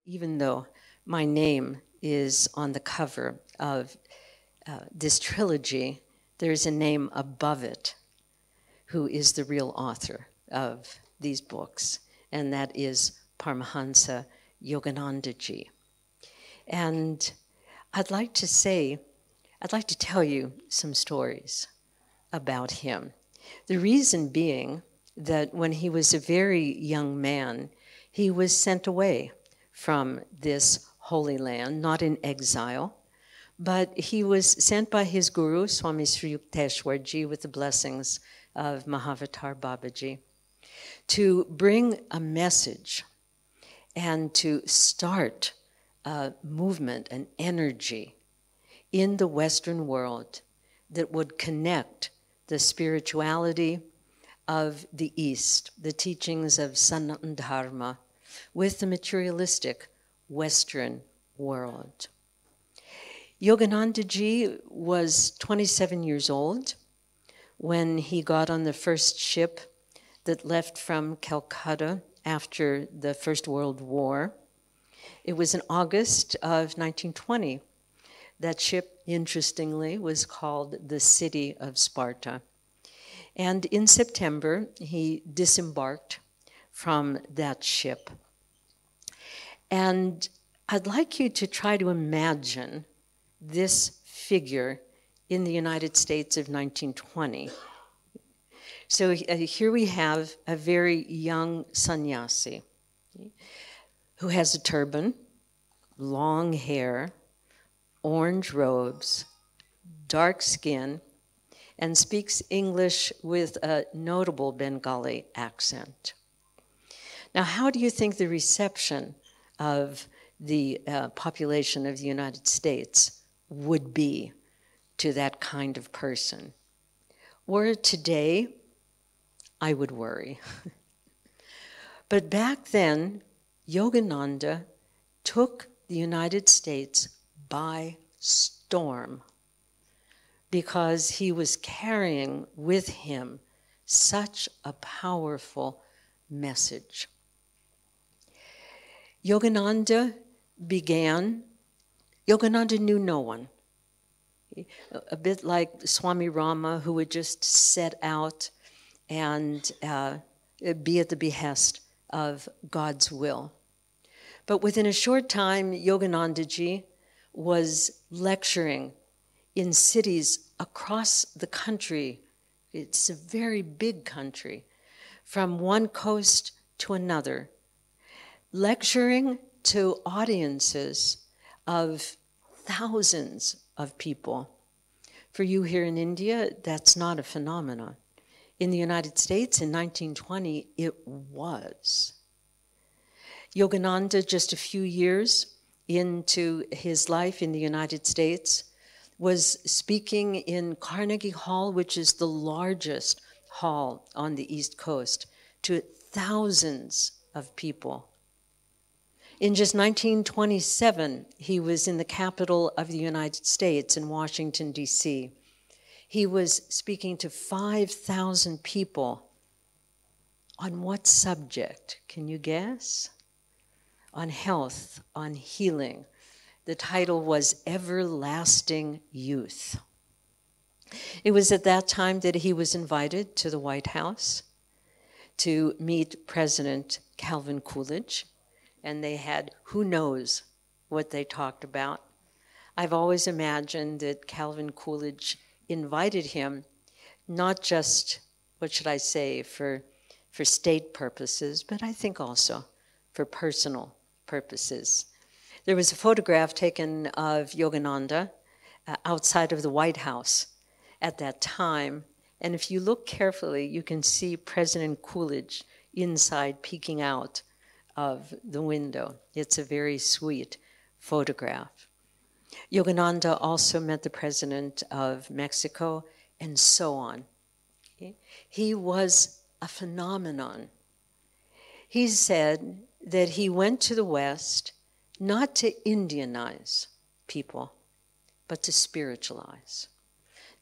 even though my name is on the cover of this trilogy, there's a name above it who is the real author of these books, and that is Paramhansa Yogananda ji. And I'd like to tell you some stories about him. The reason being that when he was a very young man, he was sent away from this holy land, not in exile, but he was sent by his guru, Swami Sri Yukteswarji, with the blessings of Mahavatar Babaji, to bring a message and to start a movement, an energy in the Western world that would connect the spirituality of the East, the teachings of Sanatana Dharma, with the materialistic Western world. Yogananda ji was 27 years old when he got on the first ship that left from Calcutta after the First World War. It was in August of 1920. That ship, interestingly, was called the City of Sparta. And in September, he disembarked from that ship. And I'd like you to try to imagine this figure in the United States of 1920. So here we have a very young sannyasi who has a turban, long hair, orange robes, dark skin, and speaks English with a notable Bengali accent. Now, how do you think the reception of the population of the United States would be to that kind of person? Were it today, I would worry. But back then, Yogananda took the United States by storm because he was carrying with him such a powerful message. Yogananda knew no one. A bit like Swami Rama, who would just set out and be at the behest of God's will. But within a short time, Yogananda ji was lecturing in cities across the country. It's a very big country, from one coast to another, lecturing to audiences of thousands of people. For you here in India, that's not a phenomenon. In the United States in 1920, it was. Yogananda, just a few years into his life in the United States, was speaking in Carnegie Hall, which is the largest hall on the East Coast, to thousands of people. In just 1927, he was in the capital of the United States in Washington, D.C. He was speaking to 5,000 people. On what subject? Can you guess? On health, on healing. The title was Everlasting Youth. It was at that time that he was invited to the White House to meet President Calvin Coolidge, and they had who knows what they talked about. I've always imagined that Calvin Coolidge invited him not just, what should I say, for state purposes, but I think also for personal purposes. There was a photograph taken of Yogananda outside of the White House at that time, and if you look carefully, you can see President Coolidge inside peeking out of the window. It's a very sweet photograph. Yogananda also met the president of Mexico, and so on. Okay? He was a phenomenon. He said that he went to the West not to Indianize people, but to spiritualize,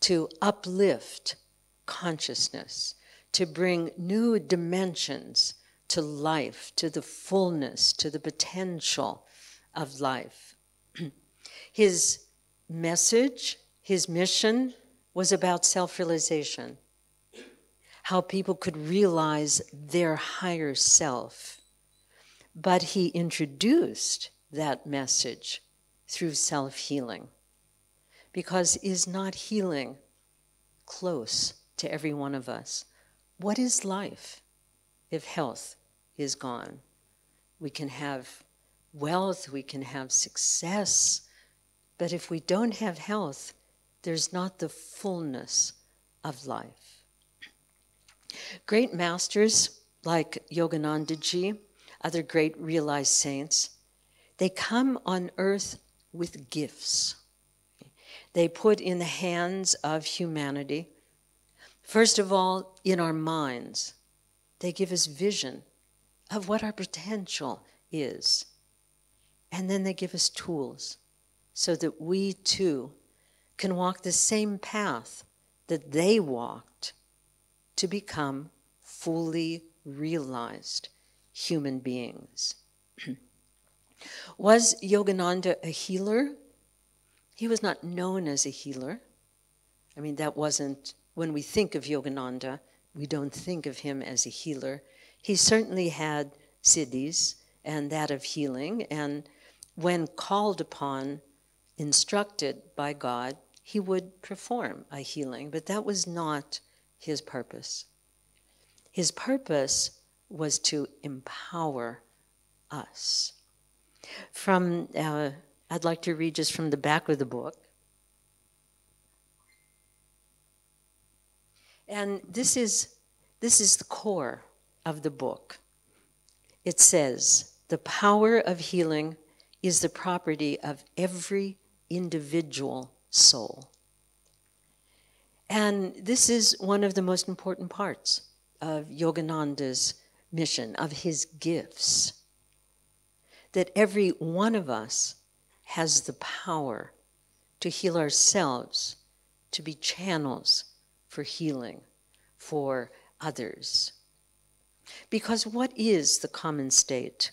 to uplift consciousness, to bring new dimensions to life, to the fullness, to the potential of life. His message, his mission was about self-realization, how people could realize their higher self. But he introduced that message through self-healing, because is not healing close to every one of us? What is life if health is gone? We can have wealth, we can have success, but if we don't have health, there's not the fullness of life. Great masters like Yogananda ji, other great realized saints, they come on earth with gifts. They put in the hands of humanity, first of all, in our minds. They give us vision of what our potential is. And then they give us tools so that we too can walk the same path that they walked to become fully realized human beings. Was Yogananda a healer? He was not known as a healer. I mean, that wasn't, when we think of Yogananda, we don't think of him as a healer. He certainly had siddhis and that of healing, and when called upon, instructed by God, he would perform a healing, but that was not his purpose. His purpose was to empower us. I'd like to read just from the back of the book. And this is the core of the book. It says, the power of healing is the property of every individual soul. And this is one of the most important parts of Yogananda's mission, of his gifts, that every one of us has the power to heal ourselves, to be channels for healing for others. Because what is the common state?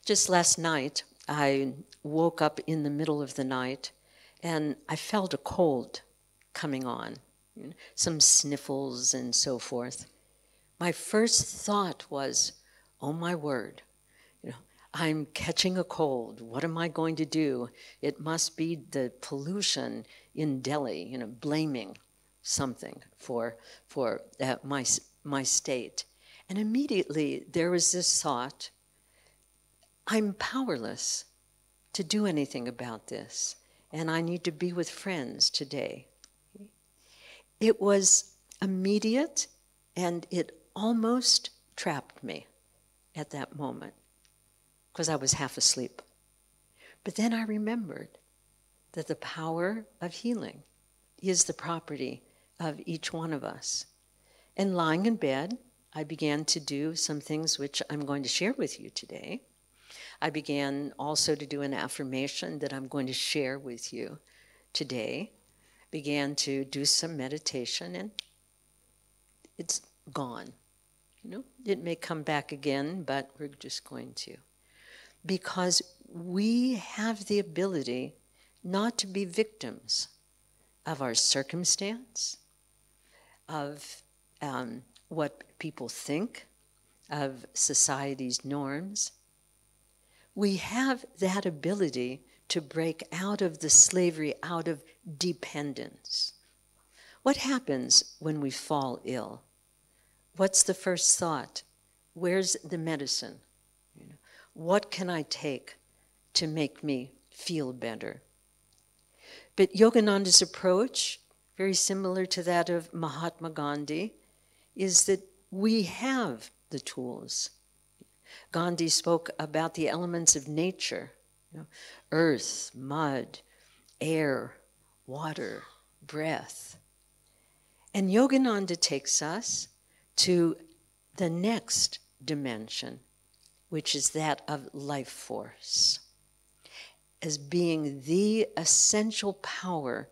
Just last night, I woke up in the middle of the night and I felt a cold coming on, some sniffles and so forth. My first thought was, oh my word, I'm catching a cold. What am I going to do? It must be the pollution in Delhi, blaming something for my state. And immediately there was this thought, I'm powerless to do anything about this, and I need to be with friends today. It was immediate, and it almost trapped me at that moment, because I was half asleep. But then I remembered that the power of healing is the property of each one of us. And lying in bed, I began to do some things which I'm going to share with you today. I began also to do an affirmation that I'm going to share with you today. Began to do some meditation, and it's gone. It may come back again, but we're just going to. Because we have the ability not to be victims of our circumstance, of what people think, of society's norms. We have that ability to break out of the slavery, out of dependence. What happens when we fall ill? What's the first thought? Where's the medicine? What can I take to make me feel better? But Yogananda's approach, very similar to that of Mahatma Gandhi, is that we have the tools. Gandhi spoke about the elements of nature, earth, mud, air, water, breath. And Yogananda takes us to the next dimension, which is that of life force, as being the essential power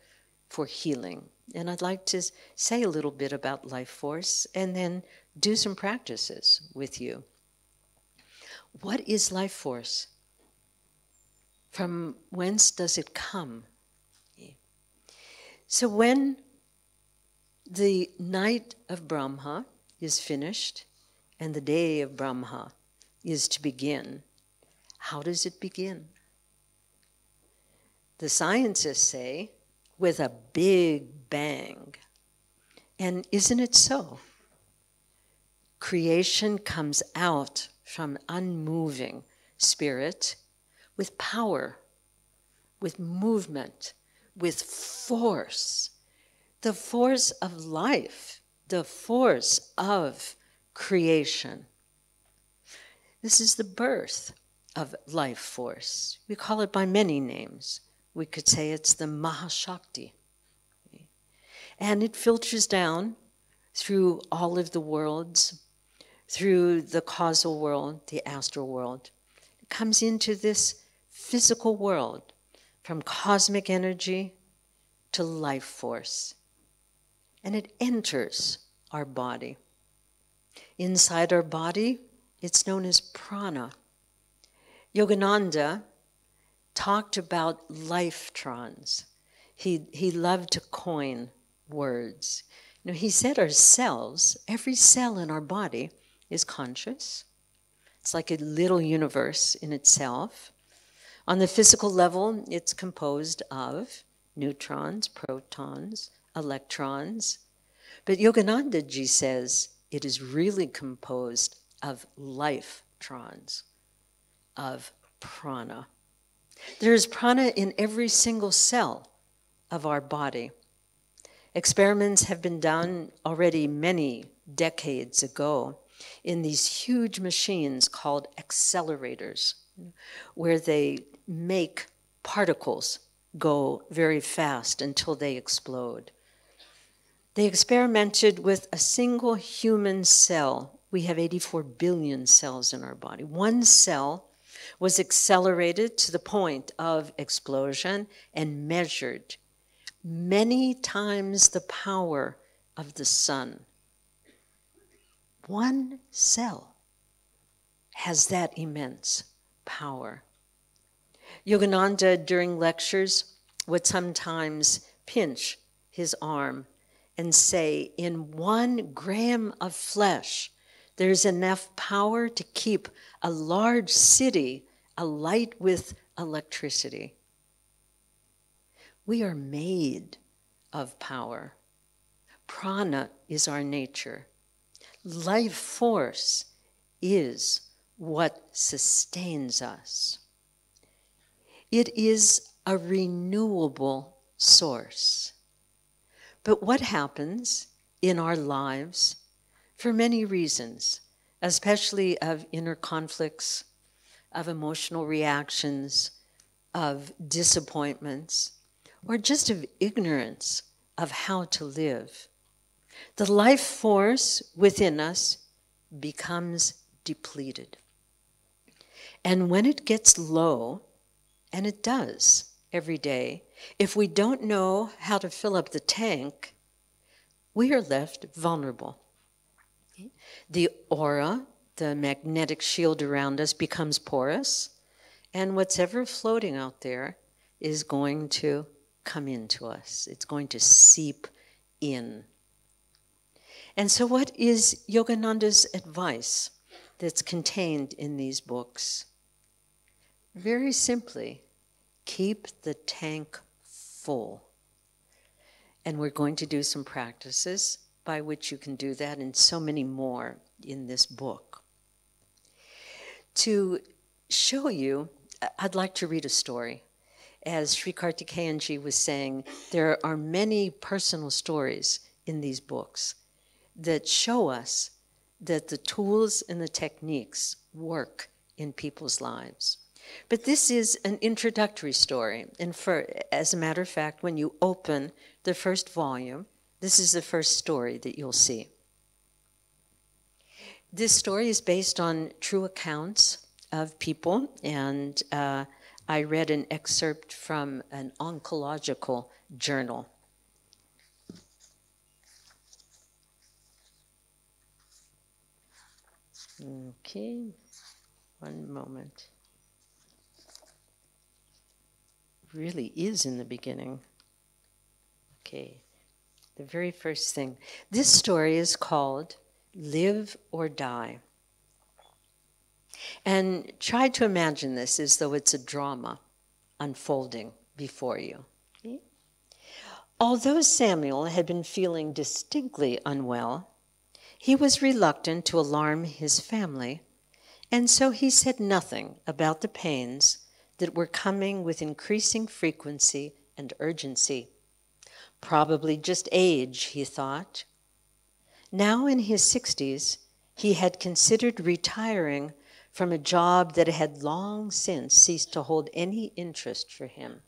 for healing. And I'd like to say a little bit about life force and then do some practices with you. What is life force? From whence does it come? So when the night of Brahma is finished and the day of Brahma is to begin, how does it begin? The scientists say, with a big bang. And isn't it so? Creation comes out from unmoving spirit with power, with movement, with force. The force of life, the force of creation. This is the birth of life force. We call it by many names. We could say it's the Mahashakti. And it filters down through all of the worlds, through the causal world, the astral world. It comes into this physical world, from cosmic energy to life force. And it enters our body. Inside our body, it's known as prana. Yogananda talked about lifetrons. He loved to coin words. You know, he said our cells, every cell in our body is conscious. It's like a little universe in itself. On the physical level, it's composed of neutrons, protons, electrons. But Yogananda Ji says it is really composed of lifetrons, of prana. There is prana in every single cell of our body. Experiments have been done already many decades ago in these huge machines called accelerators, where they make particles go very fast until they explode. They experimented with a single human cell. We have 84 billion cells in our body. One cell was accelerated to the point of explosion and measured many times the power of the sun. One cell has that immense power. Yogananda, during lectures, would sometimes pinch his arm and say, in 1 gram of flesh, there's enough power to keep a large city alight with electricity. We are made of power. Prana is our nature. Life force is what sustains us. It is a renewable source. But what happens in our lives, for many reasons, especially of inner conflicts, of emotional reactions, of disappointments, or just of ignorance of how to live, the life force within us becomes depleted. And when it gets low, and it does every day, if we don't know how to fill up the tank, we are left vulnerable. The aura, the magnetic shield around us, becomes porous, and what's ever floating out there is going to come into us. It's going to seep in. And so what is Yogananda's advice that's contained in these books? Very simply, keep the tank full. And we're going to do some practices by which you can do that, and so many more in this book. To show you, I'd like to read a story. As Sri Kaarthikeyan ji was saying, there are many personal stories in these books that show us that the tools and the techniques work in people's lives. But this is an introductory story. And as a matter of fact, when you open the first volume, this is the first story that you'll see. This story is based on true accounts of people, and I read an excerpt from an oncological journal. Okay, one moment. Really is in the beginning. Okay, the very first thing. This story is called Live or Die. And try to imagine this as though it's a drama unfolding before you. Okay? Although Samuel had been feeling distinctly unwell, he was reluctant to alarm his family, and so he said nothing about the pains that were coming with increasing frequency and urgency. Probably just age, he thought. Now in his 60s, he had considered retiring from a job that had long since ceased to hold any interest for him.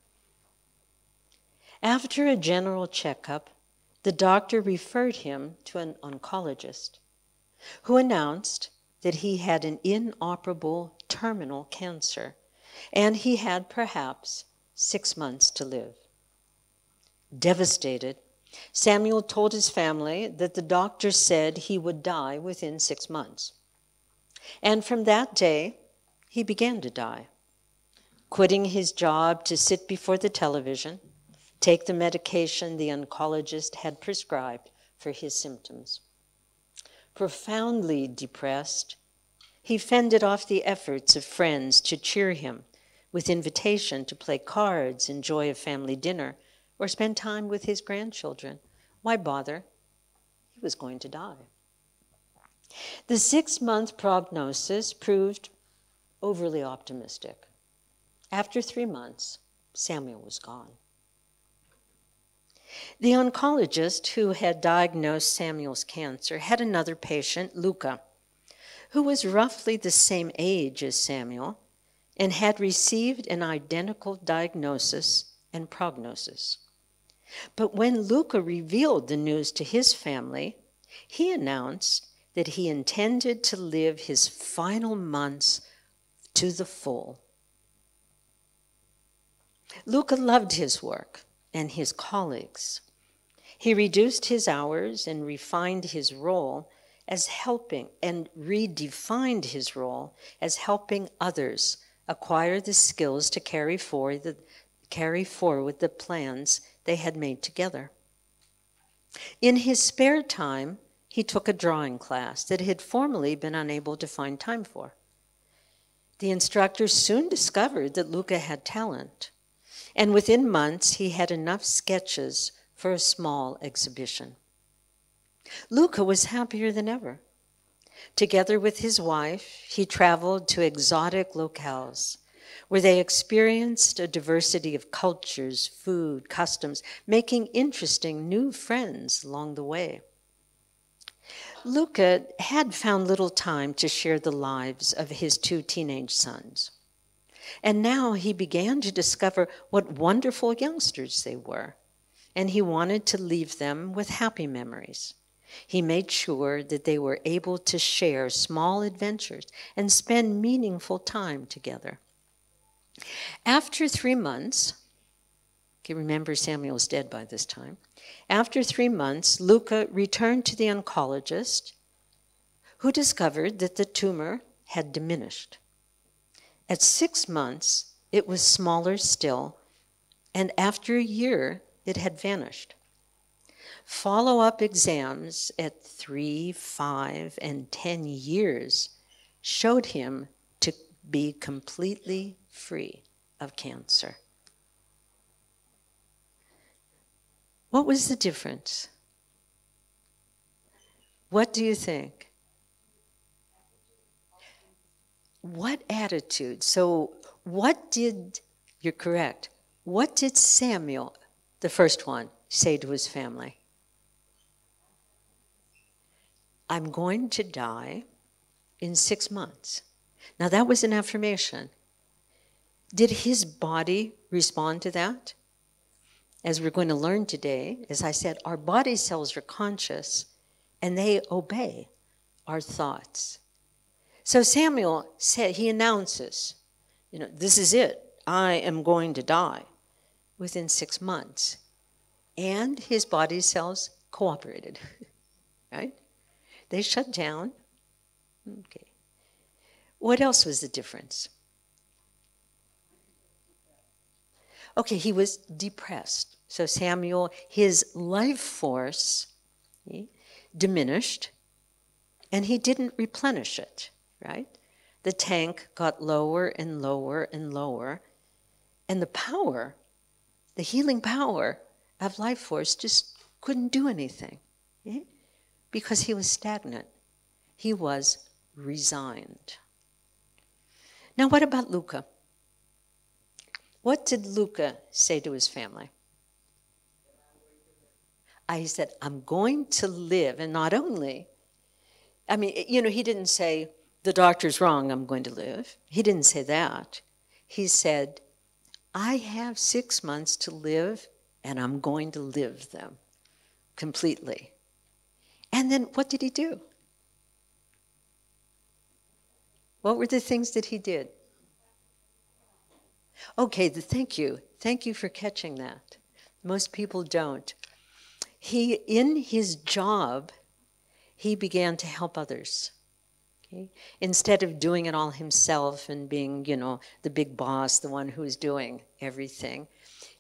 After a general checkup, the doctor referred him to an oncologist, who announced that he had an inoperable terminal cancer, and he had perhaps 6 months to live. Devastated, Samuel told his family that the doctor said he would die within 6 months. And from that day, he began to die, quitting his job to sit before the television, take the medication the oncologist had prescribed for his symptoms. Profoundly depressed, he fended off the efforts of friends to cheer him with invitation to play cards, enjoy a family dinner, or spend time with his grandchildren. Why bother? He was going to die. The 6-month prognosis proved overly optimistic. After 3 months, Samuel was gone. The oncologist who had diagnosed Samuel's cancer had another patient, Luca, who was roughly the same age as Samuel and had received an identical diagnosis and prognosis. But when Luca revealed the news to his family, he announced that he intended to live his final months to the full. Luca loved his work and his colleagues. He reduced his hours and refined his role as helping, and redefined his role as helping others acquire the skills to carry forward the plans they had made together. In his spare time, he took a drawing class that he had formerly been unable to find time for. The instructor soon discovered that Luca had talent, and within months he had enough sketches for a small exhibition. Luca was happier than ever. Together with his wife, he traveled to exotic locales where they experienced a diversity of cultures, food, customs, making interesting new friends along the way. Luca had found little time to share the lives of his 2 teenage sons. And now he began to discover what wonderful youngsters they were, and he wanted to leave them with happy memories. He made sure that they were able to share small adventures and spend meaningful time together. After 3 months, remember Samuel's dead by this time. After 3 months, Luca returned to the oncologist, who discovered that the tumor had diminished. At 6 months, it was smaller still, and after a year, it had vanished. Follow-up exams at 3, 5, and 10 years showed him to be completely free of cancer. What was the difference? What do you think? What attitude? So you're correct, what did Samuel, the first one, say to his family? I'm going to die in 6 months. Now that was an affirmation. Did his body respond to that? As we're going to learn today, as I said, our body cells are conscious and they obey our thoughts. So Samuel said, he announces, this is it. I am going to die within 6 months. And his body cells cooperated, right? They shut down. Okay. What else was the difference? Okay, he was depressed. So Samuel, his life force diminished, and he didn't replenish it, right? The tank got lower and lower and lower, and the power, the healing power of life force just couldn't do anything, because he was stagnant. He was resigned. Now, what about Luca? What did Luca say to his family? He said, I'm going to live, and not only, he didn't say, the doctor's wrong, I'm going to live. He didn't say that. He said, I have 6 months to live, and I'm going to live them completely. And then what did he do? What were the things that he did? Okay, thank you. Thank you for catching that. Most people don't. In his job, he began to help others. Okay? Instead of doing it all himself and being, the big boss, the one who was doing everything,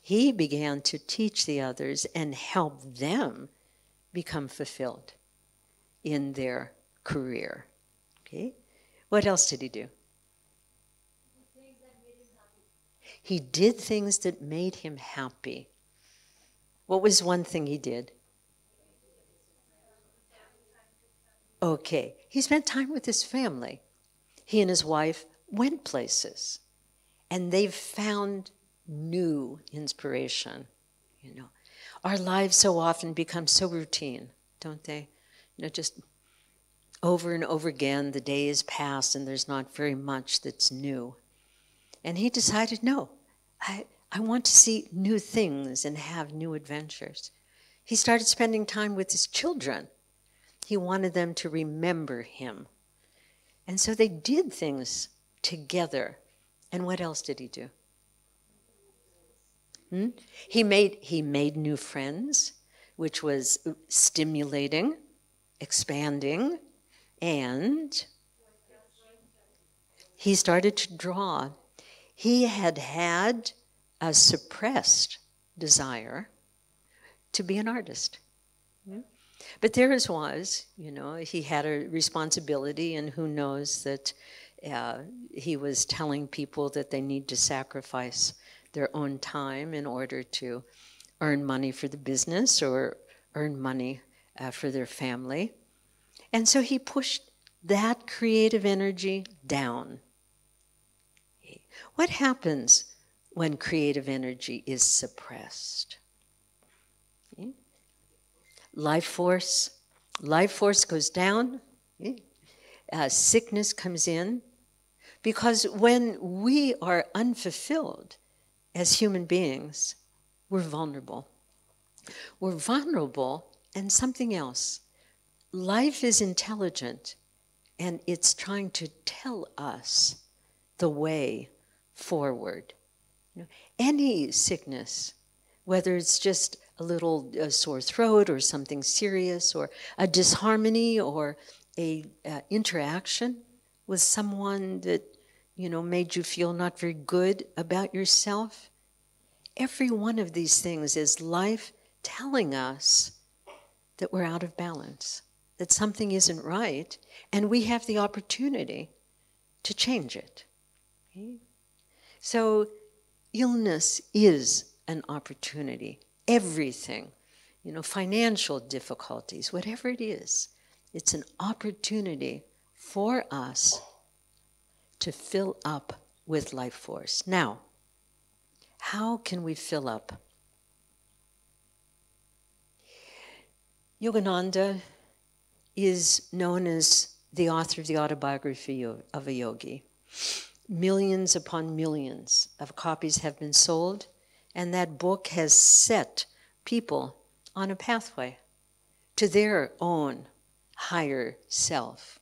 he began to teach the others and help them become fulfilled in their career. Okay? What else did he do? He did things that made him happy. What was one thing he did? Okay, he spent time with his family. He and his wife went places, and they've found new inspiration. Our lives so often become so routine, don't they? Just over and over again, the days pass, and there's not very much that's new. And he decided, no, I want to see new things and have new adventures. He started spending time with his children. He wanted them to remember him. And so they did things together. And what else did he do? He made new friends, which was stimulating, expanding, and he started to draw. He had a suppressed desire to be an artist. But there was, he had a responsibility, and who knows that he was telling people that they need to sacrifice their own time in order to earn money for the business or earn money for their family. And so he pushed that creative energy down. What happens when creative energy is suppressed? Life force goes down. Sickness comes in. Because when we are unfulfilled as human beings, we're vulnerable. We're vulnerable, and something else. Life is intelligent, and it's trying to tell us the way forward. Any sickness, whether it's just a little sore throat or something serious or a disharmony or a interaction with someone that made you feel not very good about yourself, every one of these things is life telling us that we're out of balance, that something isn't right, and we have the opportunity to change it. Okay? So illness is an opportunity. Everything, financial difficulties, whatever it is, it's an opportunity for us to fill up with life force. Now, how can we fill up? Yogananda is known as the author of the autobiography of a yogi. Millions upon millions of copies have been sold, and that book has set people on a pathway to their own higher self.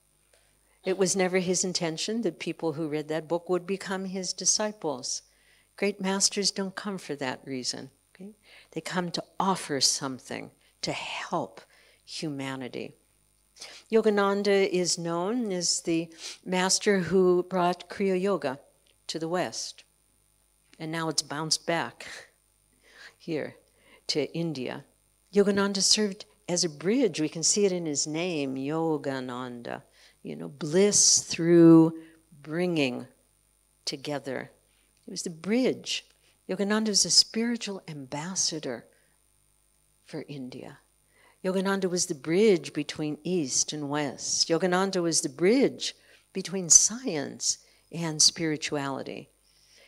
It was never his intention that people who read that book would become his disciples. Great masters don't come for that reason. Okay? They come to offer something to help humanity. Yogananda is known as the master who brought Kriya Yoga to the West. And now it's bounced back here to India. Yogananda served as a bridge. We can see it in his name, Yogananda. Bliss through bringing together. It was the bridge. Yogananda was a spiritual ambassador for India. Yogananda was the bridge between East and West. Yogananda was the bridge between science and spirituality.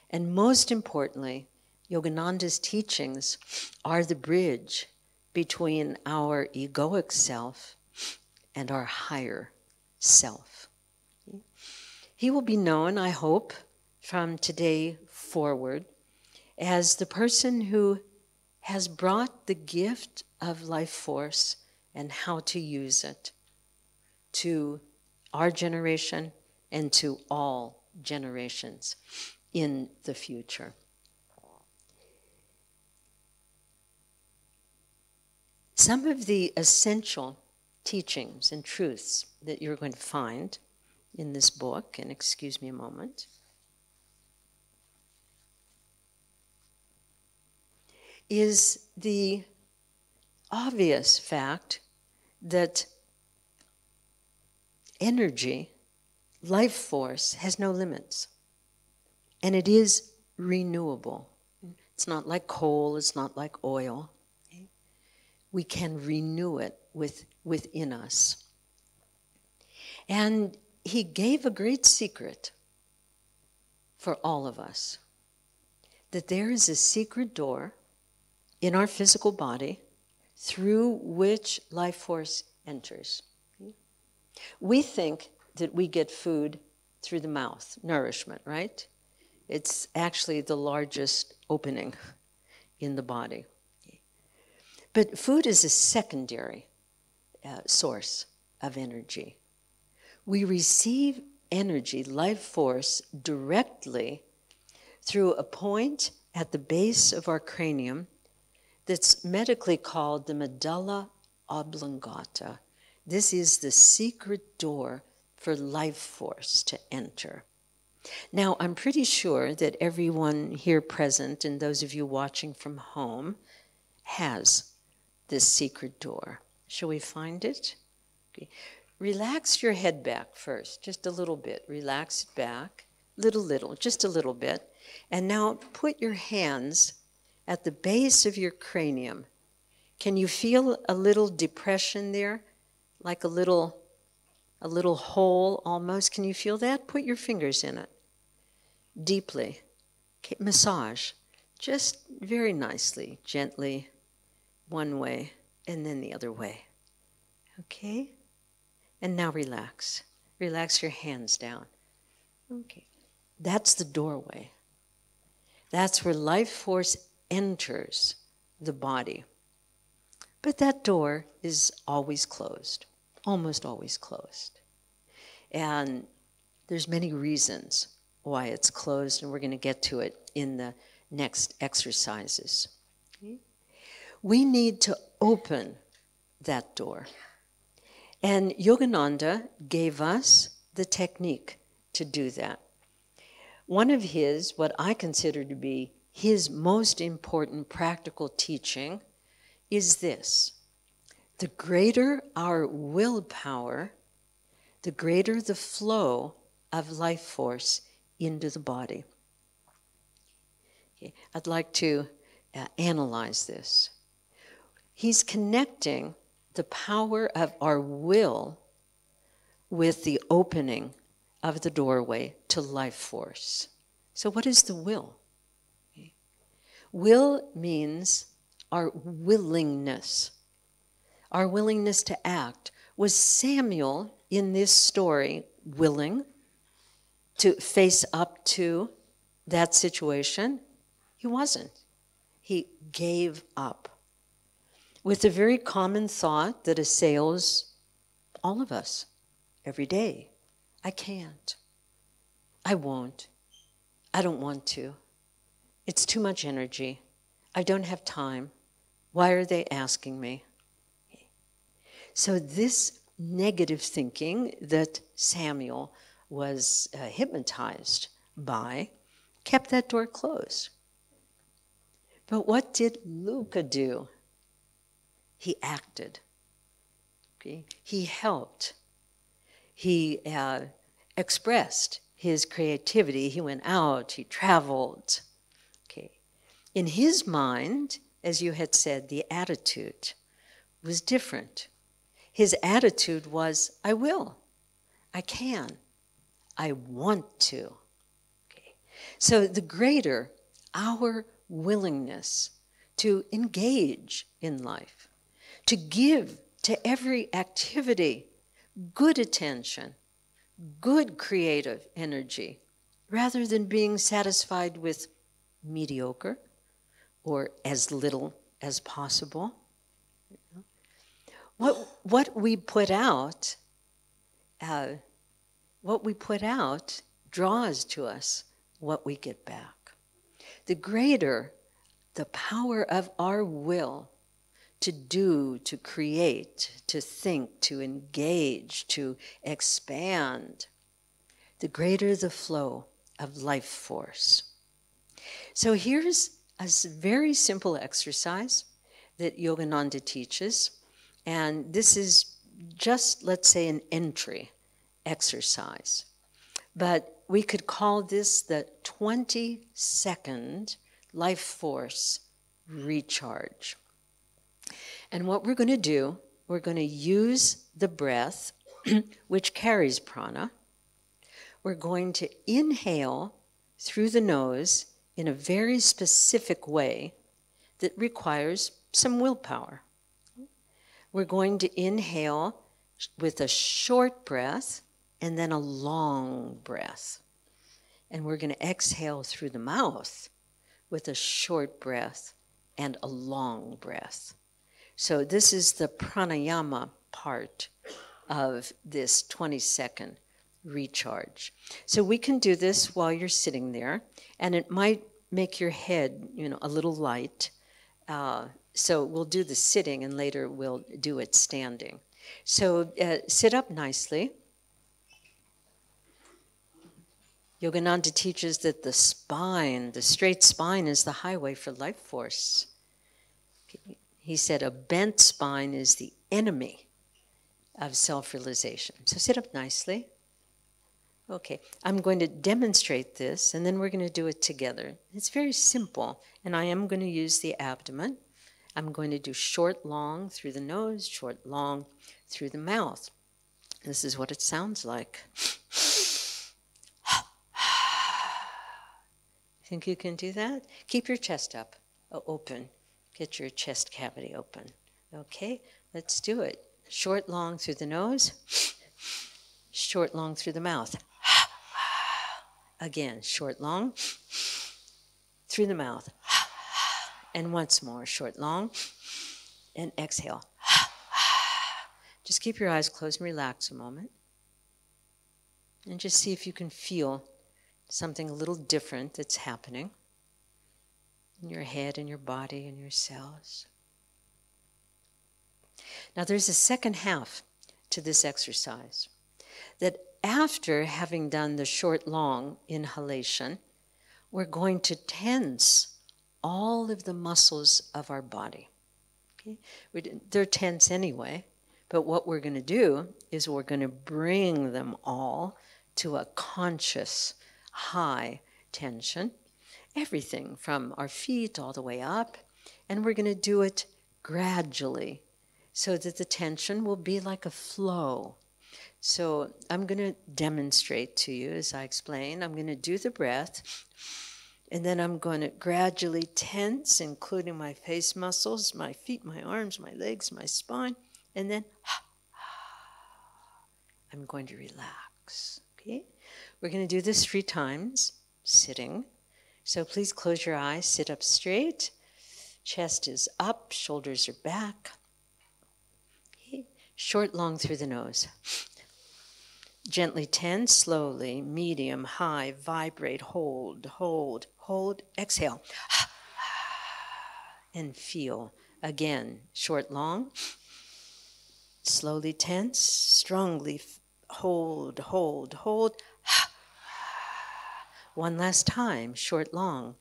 And most importantly, Yogananda's teachings are the bridge between our egoic self and our higher self. He will be known, I hope, from today forward as the person who has brought the gift of life force and how to use it to our generation and to all generations in the future. Some of the essential teachings and truths that you're going to find in this book, and excuse me a moment, is the obvious fact that energy, life force, has no limits. And it is renewable. It's not like coal, it's not like oil. Okay? We can renew it within us. And he gave a great secret for all of us, that there is a secret door in our physical body through which life force enters. We think that we get food through the mouth, nourishment, right? It's actually the largest opening in the body. But food is a secondary source of energy. We receive energy, life force, directly through a point at the base of our cranium that's medically called the medulla oblongata. This is the secret door for life force to enter. Now, I'm pretty sure that everyone here present and those of you watching from home has this secret door. Shall we find it? Okay. Relax your head back first, just a little bit. Relax it back, little, just a little bit. And now put your hands at the base of your cranium. Can you feel a little depression there? Like a little hole almost. Can you feel that? Put your fingers in it. Deeply. Okay. Massage. Just very nicely, gently, one way and then the other way. Okay? And now relax. Relax your hands down. Okay. That's the doorway. That's where life force enters the body. But that door is always closed, almost always closed. And there's many reasons why it's closed, and we're going to get to it in the next exercises. Okay? We need to open that door. And Yogananda gave us the technique to do that. One of his, what I consider to be his most important practical teaching is this: the greater our willpower, the greater the flow of life force into the body. Okay. I'd like to analyze this. He's connecting the power of our will with the opening of the doorway to life force. So what is the will? Okay. Will means our willingness to act. Was Samuel in this story willing to face up to that situation? He wasn't. He gave up. With a very common thought that assails all of us every day. I can't. I won't. I don't want to. It's too much energy. I don't have time. Why are they asking me? So this negative thinking that Samuel was hypnotized by kept that door closed. But what did Luca do? He acted. Okay? He helped. He expressed his creativity. He went out, he traveled. Okay. In his mind, as you had said, the attitude was different. His attitude was, I will, I can, I want to. Okay. So the greater our willingness to engage in life, to give to every activity good attention, good creative energy, rather than being satisfied with mediocre or as little as possible. What we put out draws to us what we get back. The greater the power of our will to do, to create, to think, to engage, to expand, the greater the flow of life force. So here's a very simple exercise that Yogananda teaches, and this is just, let's say, an entry exercise. But we could call this the 20-second life force recharge. And what we're going to do, we're going to use the breath, which carries prana. We're going to inhale through the nose in a very specific way that requires some willpower. We're going to inhale with a short breath and then a long breath. And we're going to exhale through the mouth with a short breath and a long breath. So this is the pranayama part of this 20-second recharge. So we can do this while you're sitting there, and it might make your head, a little light. So we'll do the sitting, and later we'll do it standing. So sit up nicely. Yogananda teaches that the spine, the straight spine, is the highway for life force. He said a bent spine is the enemy of self-realization. So sit up nicely. Okay, I'm going to demonstrate this, and then we're going to do it together. It's very simple, and I am going to use the abdomen. I'm going to do short, long through the nose, short, long through the mouth. This is what it sounds like. Think you can do that? Keep your chest up, open. Get your chest cavity open. Okay, let's do it. Short, long through the nose. Short, long through the mouth. Again, short, long through the mouth. And once more, short, long, and exhale. Just keep your eyes closed and relax a moment. And just see if you can feel something a little different that's happening in your head and your body and your cells. Now there's a second half to this exercise, that after having done the short, long inhalation, we're going to tense all of the muscles of our body. Okay? They're tense anyway, but what we're going to do is we're going to bring them all to a conscious high tension, everything from our feet all the way up, and we're going to do it gradually so that the tension will be like a flow. So I'm going to demonstrate to you as I explain. I'm going to do the breath, and then I'm going to gradually tense, including my face muscles, my feet, my arms, my legs, my spine, and then I'm going to relax. Okay? We're going to do this 3 times, sitting. So please close your eyes, sit up straight. Chest is up, shoulders are back. Okay. Short, long through the nose. Gently tense, slowly, medium, high, vibrate, hold, hold, hold, exhale. And feel. Again, short, long. Slowly tense, strongly hold, hold, hold. One last time, short, long.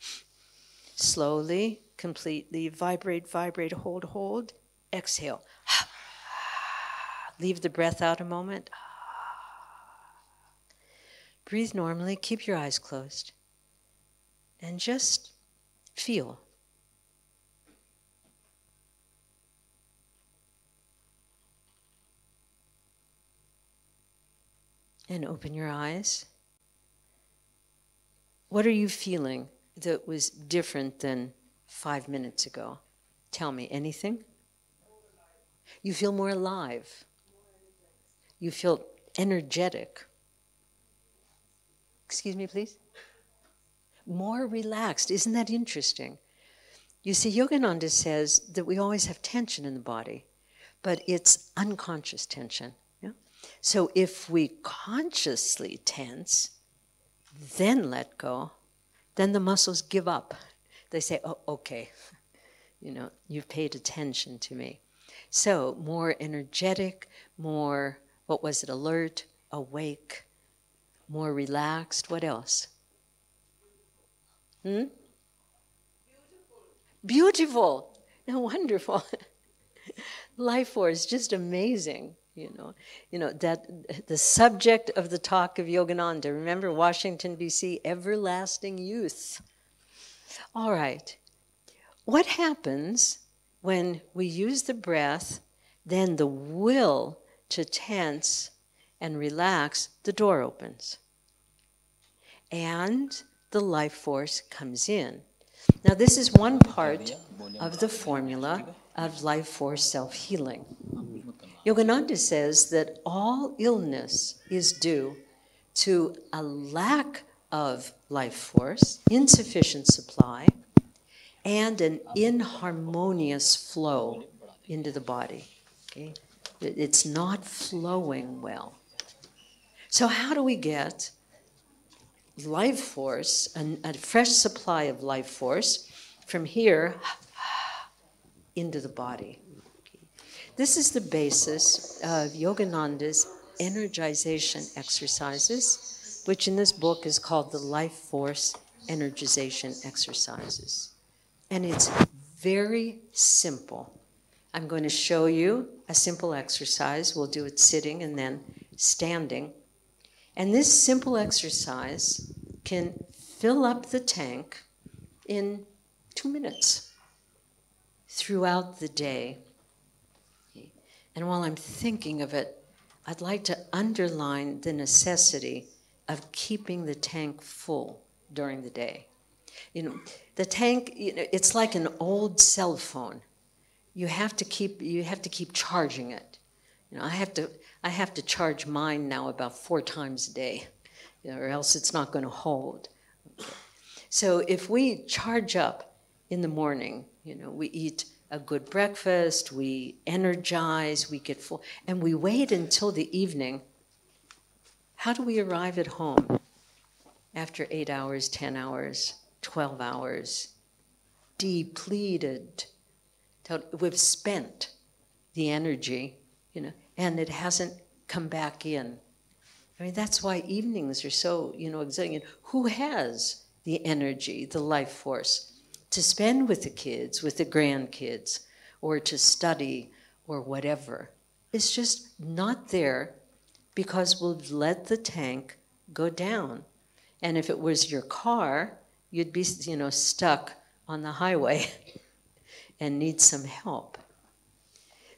Slowly, completely vibrate, vibrate, hold, hold. Exhale. Leave the breath out a moment. Breathe normally, keep your eyes closed, and just feel. And open your eyes. What are you feeling that was different than 5 minutes ago? Tell me, anything? You feel more alive. You feel energetic. Excuse me, please? More relaxed. Isn't that interesting? You see, Yogananda says that we always have tension in the body, but it's unconscious tension. Yeah? So if we consciously tense, then let go, then the muscles give up. They say, oh, okay, you've paid attention to me. So more energetic, more, alert, awake, more relaxed. What else? Beautiful. Wonderful. Life force, just amazing. That the subject of the talk of Yogananda, remember Washington, D.C., everlasting youth. All right. What happens when we use the breath, then the will to tense and relax, the door opens. And the life force comes in. Now, this is one part of the formula of life force self-healing. Yogananda says that all illness is due to a lack of life force, insufficient supply, and an inharmonious flow into the body. Okay? It's not flowing well. So how do we get life force, a fresh supply of life force from here into the body? This is the basis of Yogananda's energization exercises, which in this book is called the Life Force Energization Exercises. And it's very simple. I'm going to show you a simple exercise. We'll do it sitting and then standing. And this simple exercise can fill up the tank in 2 minutes throughout the day. And while I'm thinking of it, I'd like to underline the necessity of keeping the tank full during the day. The tank, it's like an old cell phone. You have to keep charging it. I have to charge mine now about 4 times a day, or else it's not going to hold. Okay. So if we charge up in the morning, we eat a good breakfast, we energize, we get full, and we wait until the evening, how do we arrive at home after 8 hours, 10 hours, 12 hours, depleted? We've spent the energy, and it hasn't come back in. I mean, that's why evenings are so, exciting. Who has the energy, the life force to spend with the kids, with the grandkids, or to study, or whatever? It's just not there because we'll let the tank go down. And if it was your car, you'd be, stuck on the highway and need some help.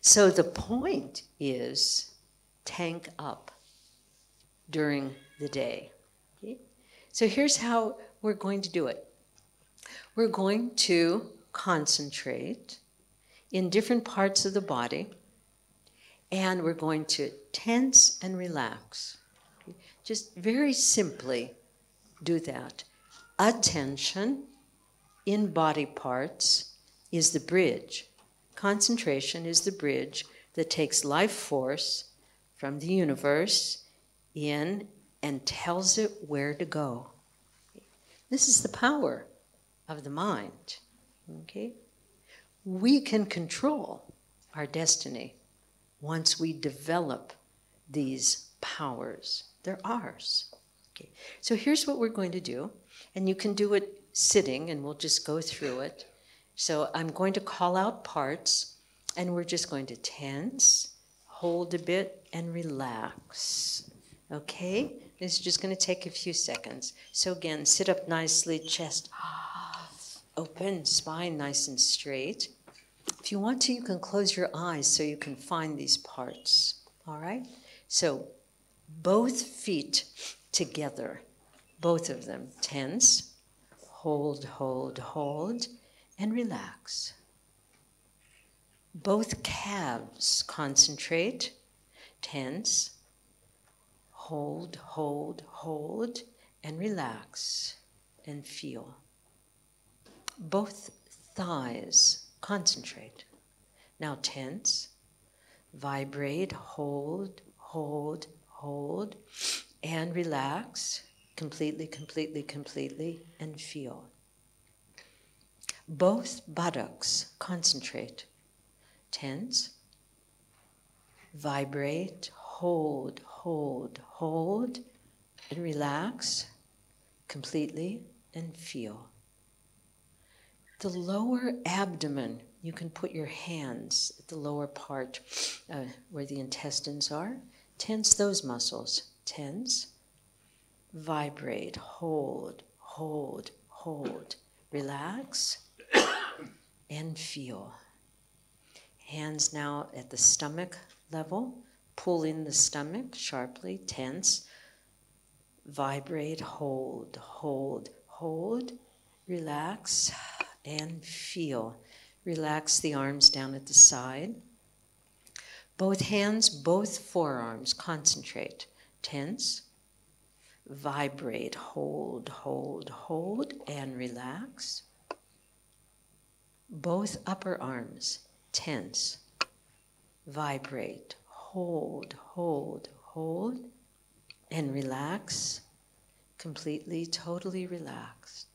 So the point is tank up during the day. Okay? So here's how we're going to do it. We're going to concentrate in different parts of the body, and we're going to tense and relax. Okay? Just very simply do that. Attention in body parts is the bridge. Concentration is the bridge that takes life force from the universe in and tells it where to go. This is the power of the mind. Okay? We can control our destiny. once we develop these powers. They're ours. Okay. So here's what we're going to do, and you can do it sitting, and we'll just go through it. So I'm going to call out parts, and we're just going to tense, hold a bit, and relax. Okay? This is just going to take a few seconds. So again, sit up nicely, chest open, spine nice and straight. If you want to, you can close your eyes so you can find these parts. All right? So both feet together, both of them, tense, hold, hold, hold, and relax. Both calves, concentrate, tense, hold, hold, hold, and relax, and feel. Both thighs, concentrate. Now tense, vibrate, hold, hold, hold, and relax completely, completely, completely, and feel. Both buttocks, concentrate. Tense, vibrate, hold, hold, hold, and relax completely, and feel. The lower abdomen, you can put your hands at the lower part where the intestines are. Tense those muscles. Tense, vibrate, hold, hold, hold. Relax and feel. Hands now at the stomach level. Pull in the stomach sharply, tense. Vibrate, hold, hold, hold. Relax and feel. Relax the arms down at the side. Both hands, both forearms, concentrate. Tense. Vibrate, hold, hold, hold, and relax. Both upper arms, tense. Vibrate, hold, hold, hold, and relax. Completely, totally relaxed.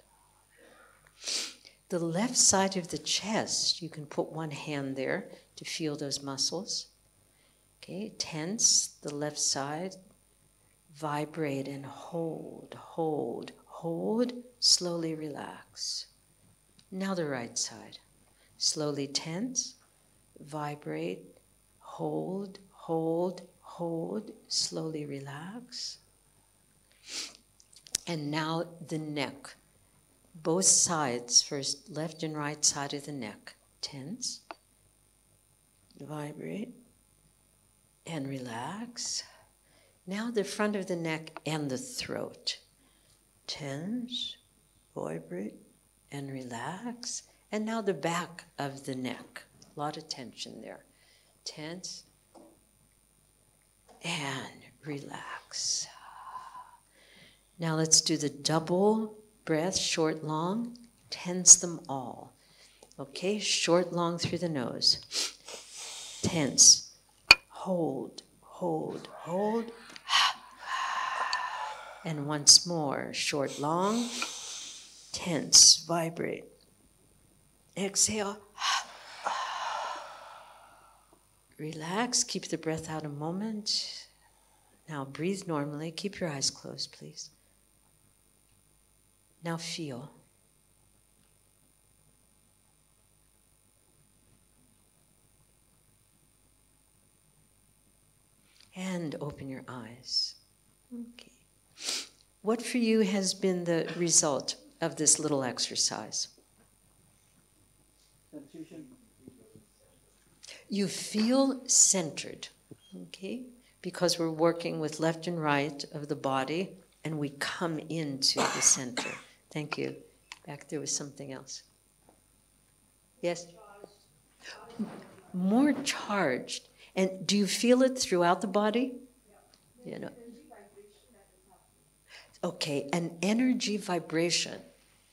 The left side of the chest, you can put one hand there to feel those muscles. Okay, tense the left side. Vibrate and hold, hold, hold. Slowly relax. Now the right side. Slowly tense. Vibrate, hold, hold, hold. Slowly relax. And now the neck. Both sides, first left and right side of the neck. Tense. Vibrate and relax. Now the front of the neck and the throat. Tense, vibrate, and relax. And now the back of the neck. A lot of tension there. Tense and relax. Now let's do the double breath, short, long. Tense them all. Okay, short, long through the nose. Tense, hold, hold, hold. And once more, short, long, tense, vibrate. Exhale. Relax, keep the breath out a moment. Now breathe normally. Keep your eyes closed, please. Now feel. And open your eyes. Okay. What for you has been the result of this little exercise? You feel centered, okay? Because we're working with left and right of the body, and we come into the center. Thank you. Back there was something else. Yes? More charged. And do you feel it throughout the body? You know. Okay, an energy vibration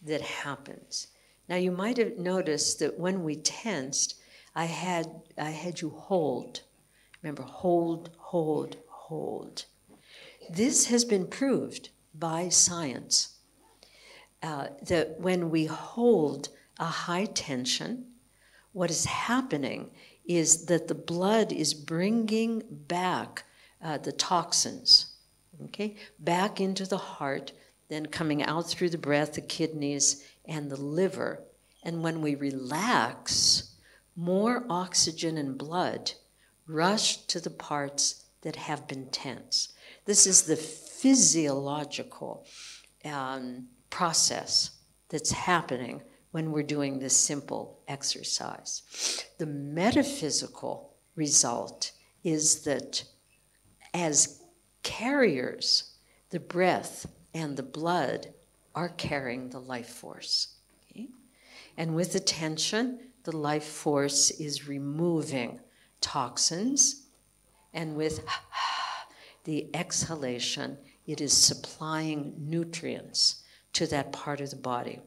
that happens. Now you might have noticed that when we tensed, I had you hold. Remember, hold, hold, hold. This has been proved by science that when we hold a high tension, what is happening is that the blood is bringing back the toxins, okay, back into the heart, then coming out through the breath, the kidneys, and the liver. And when we relax, more oxygen and blood rush to the parts that have been tense. This is the physiological process that's happening when we're doing this simple exercise. The metaphysical result is that as carriers, the breath and the blood are carrying the life force. Okay? And with the tension, the life force is removing toxins, and with the exhalation, it is supplying nutrients to that part of the body.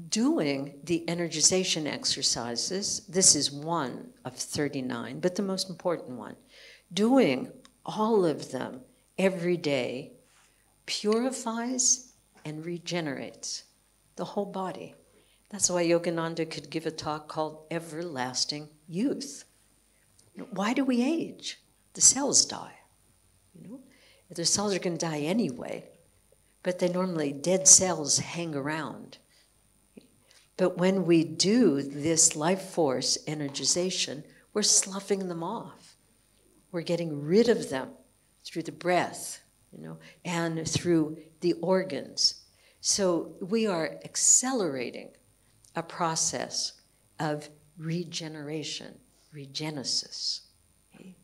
Doing the energization exercises, this is one of 39, but the most important one. Doing all of them every day purifies and regenerates the whole body. That's why Yogananda could give a talk called Everlasting Youth. Why do we age? The cells die. The cells are going to die anyway, but they normally, dead cells hang around. But when we do this life force energization, we're sloughing them off. We're getting rid of them through the breath, and through the organs. So we are accelerating a process of regeneration, regenesis. Okay?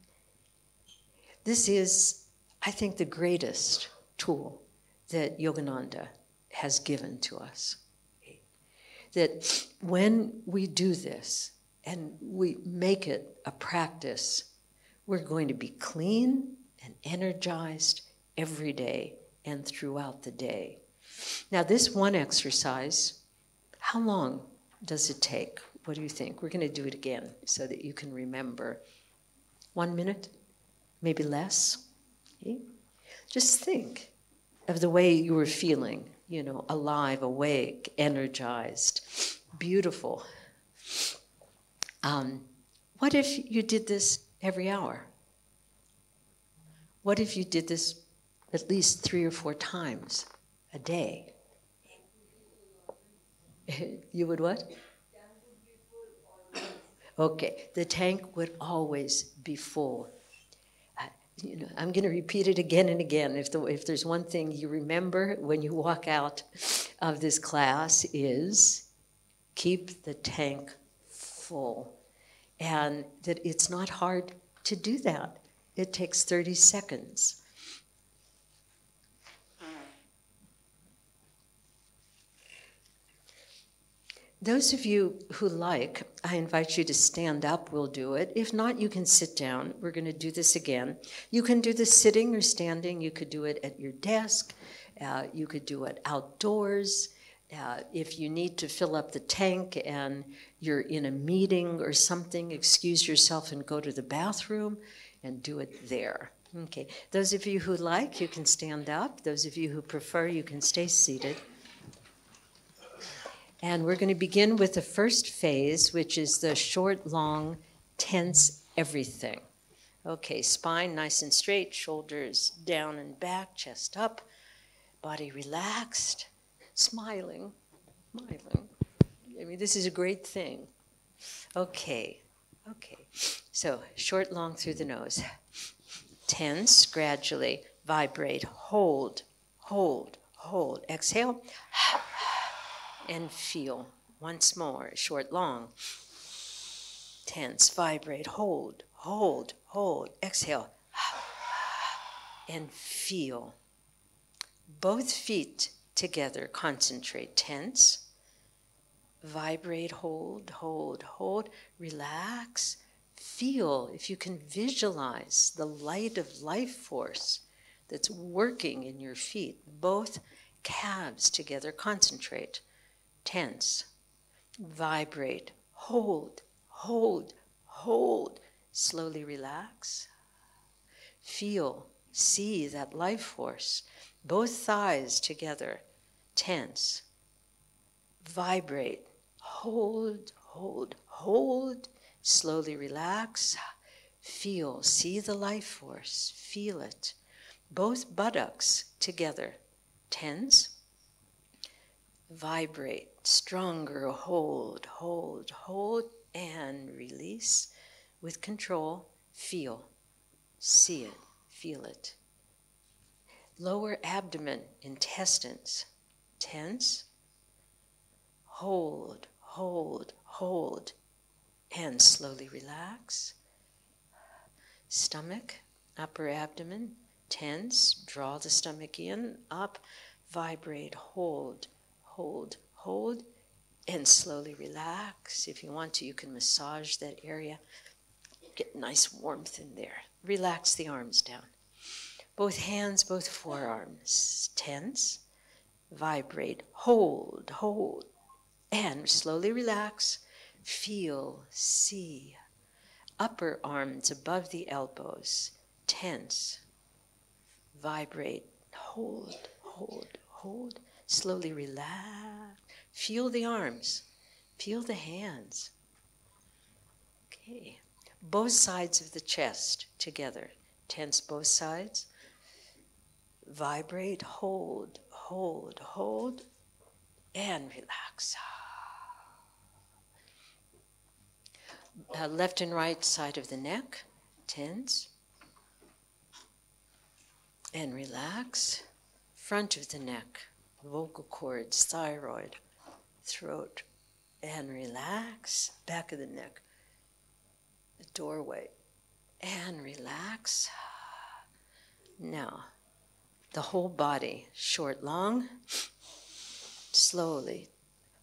This is, I think, the greatest tool that Yogananda has given to us. Okay? That when we do this and we make it a practice, we're going to be clean and energized every day and throughout the day. Now, this one exercise, how long does it take? What do you think? We're going to do it again so that you can remember. 1 minute? Maybe less? Okay? Just think of the way you were feeling, alive, awake, energized, beautiful. What if you did this every hour? What if you did this at least 3 or 4 times a day? You would what? Okay, the tank would always be full. I'm going to repeat it again and again. If there's one thing you remember when you walk out of this class is keep the tank full. And that it's not hard to do that. It takes 30 seconds. Those of you who like, I invite you to stand up, we'll do it. If not, you can sit down. We're going to do this again. You can do this sitting or standing. You could do it at your desk. You could do it outdoors. If you need to fill up the tank and you're in a meeting or something, excuse yourself and go to the bathroom and do it there. Okay. Those of you who like, you can stand up. Those of you who prefer, you can stay seated. And we're going to begin with the first phase, which is the short, long, tense everything. Okay, spine nice and straight, shoulders down and back, chest up, body relaxed, smiling. I mean, this is a great thing. Okay. So short, long through the nose. Tense, gradually, vibrate, hold. Exhale. And feel. Once more, short, long. Tense, vibrate, hold. Exhale. And feel. Both feet together, concentrate. Tense, vibrate, hold. Relax. Feel, if you can visualize the light of life force that's working in your feet. Both calves together, concentrate. Tense, vibrate, hold. Slowly relax. Feel, see that life force. Both thighs together, tense, vibrate, hold. Slowly relax. Feel, see the life force, feel it. Both buttocks together. Tense. Vibrate, stronger, hold, hold, hold, and release. With control, feel, see it, feel it. Lower abdomen, intestines, tense. Hold, hold, hold, and slowly relax. Stomach, upper abdomen, tense. Draw the stomach in, up, vibrate, hold, hold, hold, and slowly relax. If you want to, you can massage that area. Get nice warmth in there. Relax the arms down. Both hands, both forearms, tense. Vibrate, hold, hold, and slowly relax. Feel, see. Upper arms above the elbows, tense. Vibrate, hold, hold, hold. Slowly relax. Feel the arms. Feel the hands. Okay. Both sides of the chest together. Tense both sides. Vibrate, hold, hold, hold, and relax. Left and right side of the neck. Tense. And relax. Front of the neck. Vocal cords, thyroid, throat, and relax. Back of the neck, the doorway, and relax. Now, the whole body, short, long, slowly.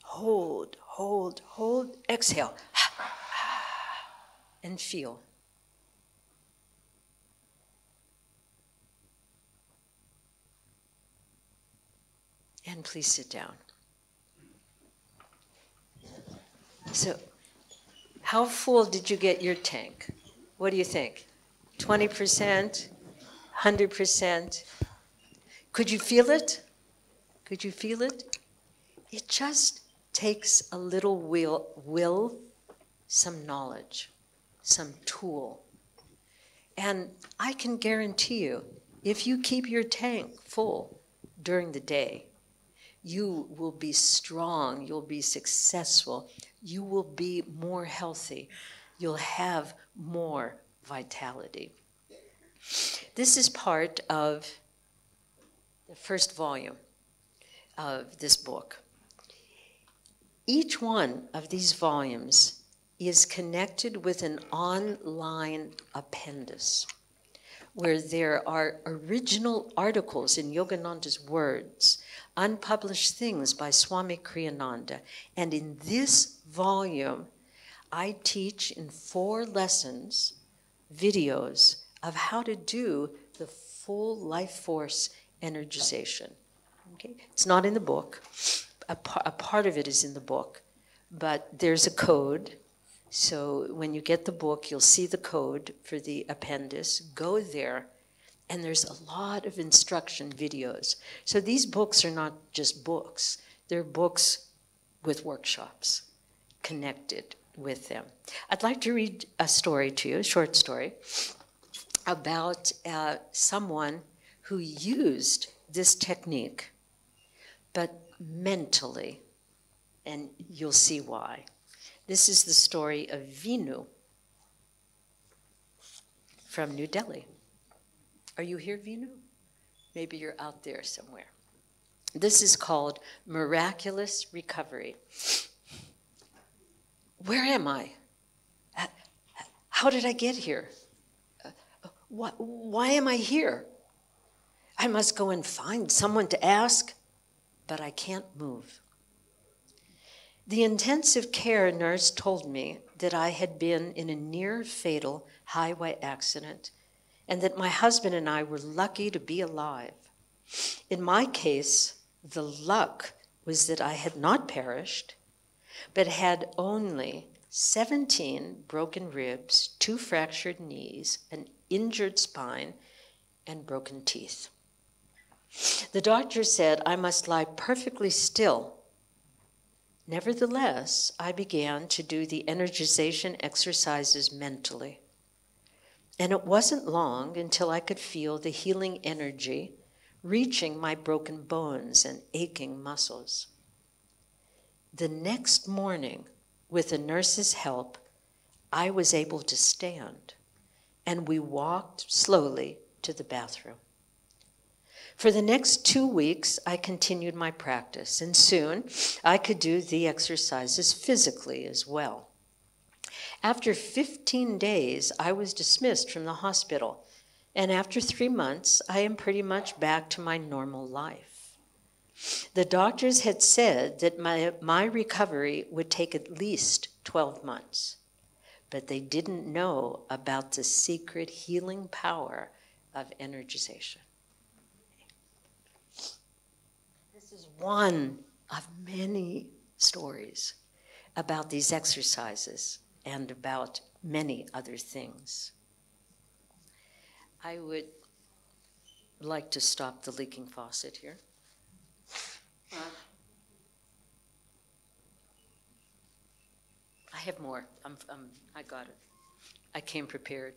Hold, hold, hold. Exhale. And feel. And please sit down. So, how full did you get your tank? What do you think? 20%? 100%? Could you feel it? Could you feel it? It just takes a little will, some knowledge, some tool. And I can guarantee you, if you keep your tank full during the day, you will be strong, you'll be successful, you will be more healthy, you'll have more vitality. This is part of the first volume of this book. Each one of these volumes is connected with an online appendix where there are original articles in Yogananda's words, unpublished things by Swami Kriyananda. And in this volume, I teach in 4 lessons, videos of how to do the full life force energization. Okay? It's not in the book. A part of it is in the book, but there's a code. So when you get the book, you'll see the code for the appendix. Go there, and there's a lot of instruction videos. So these books are not just books. They're books with workshops connected with them. I'd like to read a story to you, a short story, about someone who used this technique, but mentally, and you'll see why. This is the story of Vinu from New Delhi. Are you here, Vinu? Maybe you're out there somewhere. This is called Miraculous Recovery. Where am I? How did I get here? Why am I here? I must go and find someone to ask, but I can't move. The intensive care nurse told me that I had been in a near-fatal highway accident and that my husband and I were lucky to be alive. In my case, the luck was that I had not perished, but had only 17 broken ribs, 2 fractured knees, an injured spine, and broken teeth. The doctor said I must lie perfectly still, Nevertheless, I began to do the energization exercises mentally. And it wasn't long until I could feel the healing energy reaching my broken bones and aching muscles. The next morning, with a nurse's help, I was able to stand, and we walked slowly to the bathroom. For the next 2 weeks, I continued my practice, and soon I could do the exercises physically as well. After 15 days, I was dismissed from the hospital, and after 3 months, I am pretty much back to my normal life. The doctors had said that my recovery would take at least 12 months, but they didn't know about the secret healing power of energization. This is one of many stories about these exercises and about many other things. I would like to stop the leaking faucet here. I have more. I got it. I came prepared.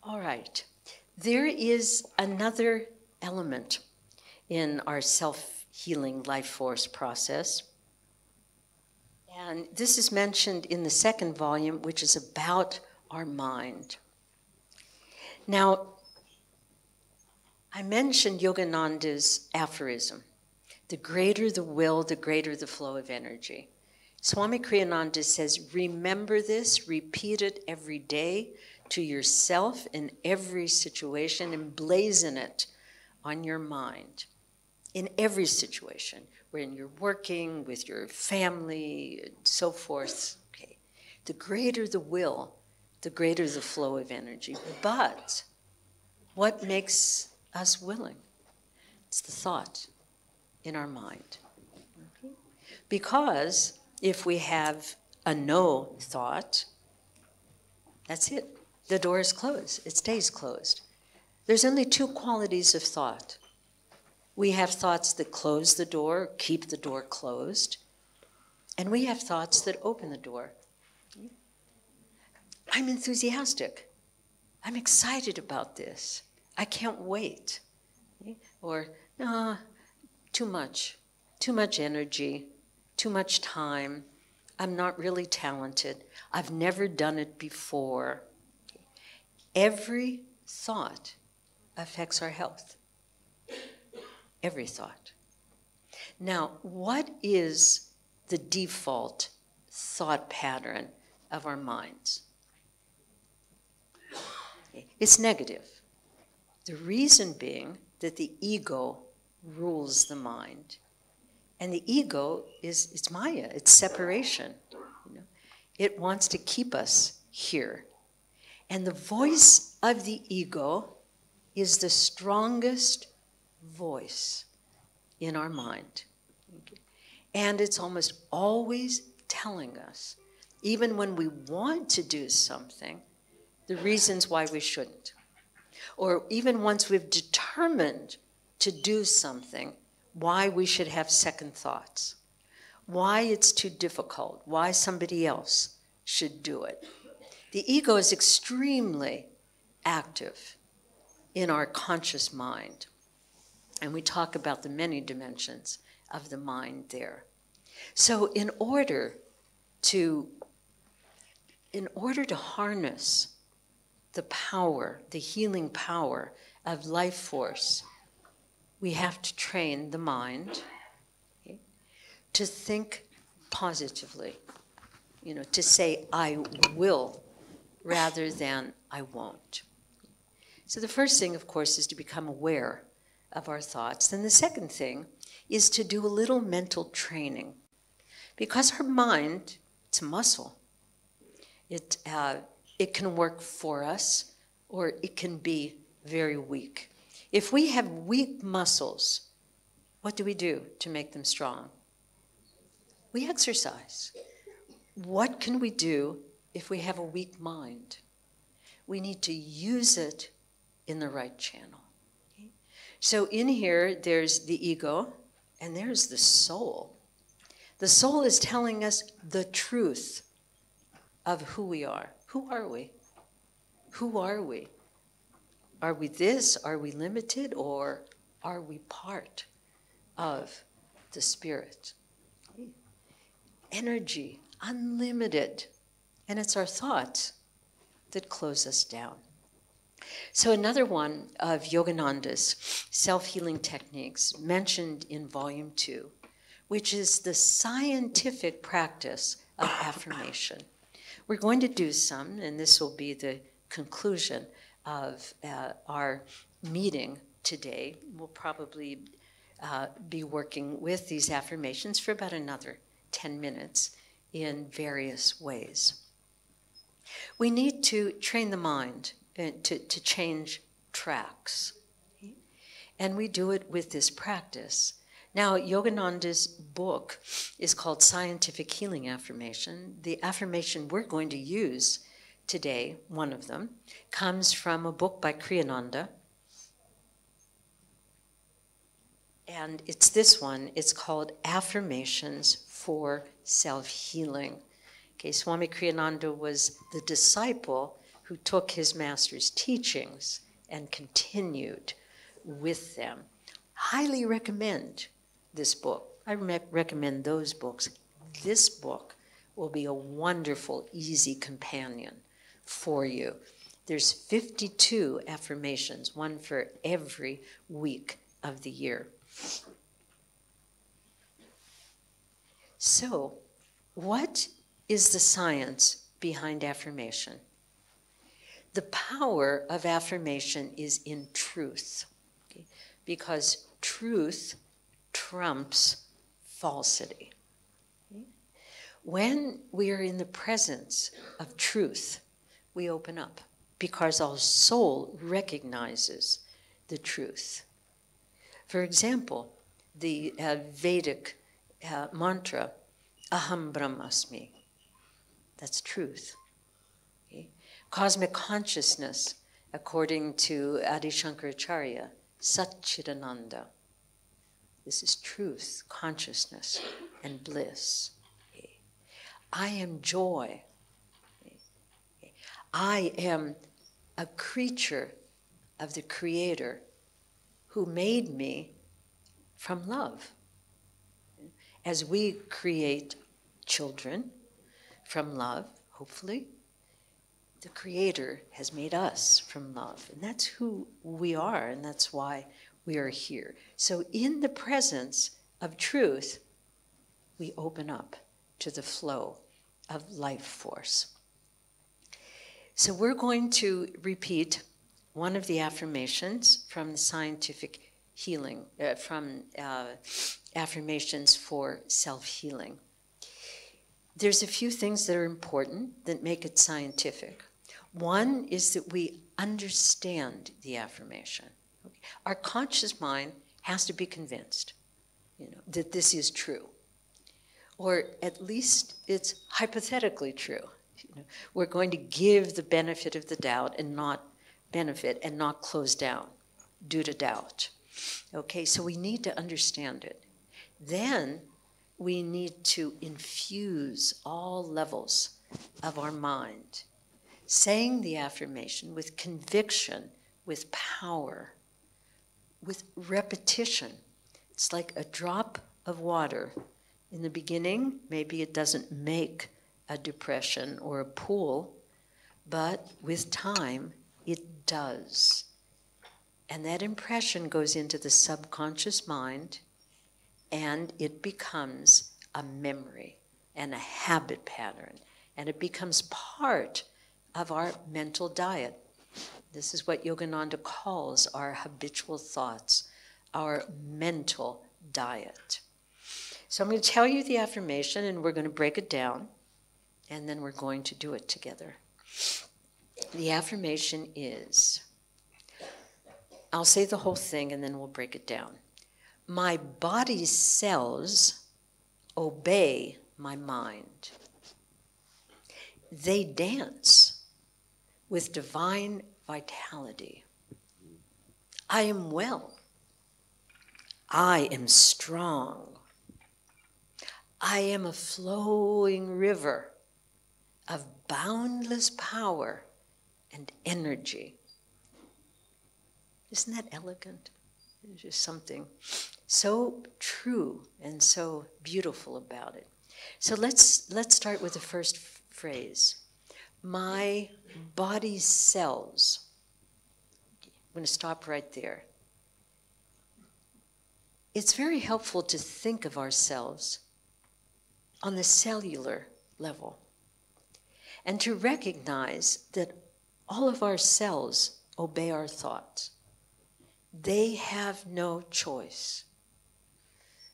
All right. There is another element in our self-healing life force process. And this is mentioned in the second volume, which is about our mind. Now, I mentioned Yogananda's aphorism, the greater the will, the greater the flow of energy. Swami Kriyananda says, remember this, repeat it every day to yourself in every situation, emblazon it on your mind in every situation, when you're working, with your family, and so forth. Okay. The greater the will, the greater the flow of energy. But what makes us willing? It's the thought in our mind. Okay. Because if we have a no thought, that's it. The door is closed. It stays closed. There's only two qualities of thought. We have thoughts that close the door, keep the door closed, and we have thoughts that open the door. I'm enthusiastic. I'm excited about this. I can't wait. Or, no, too much energy, too much time. I'm not really talented. I've never done it before. Every thought affects our health. Every thought. Now, what is the default thought pattern of our minds? It's negative. The reason being that the ego rules the mind. And the ego it's Maya, it's separation. It wants to keep us here. And the voice of the ego is the strongest voice in our mind. And it's almost always telling us, even when we want to do something, the reasons why we shouldn't. Or even once we've determined to do something, why we should have second thoughts, why it's too difficult, why somebody else should do it. The ego is extremely active in our conscious mind. And we talk about the many dimensions of the mind there. So in order to harness the power, the healing power of life force, we have to train the mind, okay, to think positively, to say, I will, rather than I won't. So the first thing, of course, is to become aware of our thoughts. Then the second thing is to do a little mental training. Because our mind, it's a muscle. It can work for us, or it can be very weak. If we have weak muscles, what do we do to make them strong? We exercise. What can we do if we have a weak mind? We need to use it in the right channel. Okay? So in here, there's the ego, And there's the soul. The soul is telling us the truth of who we are. Who are we? Who are we? Are we this? Are we limited? Or are we part of the spirit? Energy, unlimited. And it's our thoughts that close us down. So another one of Yogananda's self-healing techniques mentioned in Volume 2, which is the scientific practice of affirmation. We're going to do some, and this will be the conclusion of our meeting today. We'll probably be working with these affirmations for about another 10 minutes in various ways. We need to train the mind to change tracks. And we do it with this practice. Now, Yogananda's book is called Scientific Healing Affirmation. The affirmation we're going to use today, one of them, comes from a book by Kriyananda. And it's this one. It's called Affirmations for Self-Healing. Okay, Swami Kriyananda was the disciple who took his master's teachings and continued with them. Highly recommend this book. I recommend those books. This book will be a wonderful, easy companion for you. There's 52 affirmations, one for every week of the year. So, what is the science behind affirmation? The power of affirmation is in truth, okay? Because truth trumps falsity. Okay? When we are in the presence of truth, we open up because our soul recognizes the truth. For example, the Vedic mantra, Aham Brahmasmi, that's truth. Okay? Cosmic consciousness, according to Adi Shankaracharya, Satchidananda. This is truth, consciousness, and bliss. Okay? I am joy. Okay? I am a creature of the Creator who made me from love. As we create children from love, hopefully, the Creator has made us from love. And that's who we are, and that's why we are here. So in the presence of truth, we open up to the flow of life force. So we're going to repeat one of the affirmations from the scientific healing, from affirmations for self-healing. There's a few things that are important that make it scientific. One is that we understand the affirmation. Okay? Our conscious mind has to be convinced, that this is true. Or at least it's hypothetically true. We're going to give the benefit of the doubt and not benefit and not close down due to doubt. Okay, so we need to understand it. Then we need to infuse all levels of our mind, saying the affirmation with conviction, with power, with repetition. It's like a drop of water. In the beginning, maybe it doesn't make a depression or a pool, but with time, it does. And that impression goes into the subconscious mind, and it becomes a memory and a habit pattern, and it becomes part of our mental diet. This is what Yogananda calls our habitual thoughts, our mental diet. So I'm going to tell you the affirmation, and we're going to break it down, and then we're going to do it together. The affirmation is, I'll say the whole thing, and then we'll break it down. My body's cells obey my mind. They dance with divine vitality. I am well. I am strong. I am a flowing river of boundless power and energy. Isn't that elegant? There's just something so true and so beautiful about it. So let's start with the first phrase. My body cells. I'm going to stop right there. It's very helpful to think of ourselves on the cellular level and to recognize that all of our cells obey our thoughts. They have no choice.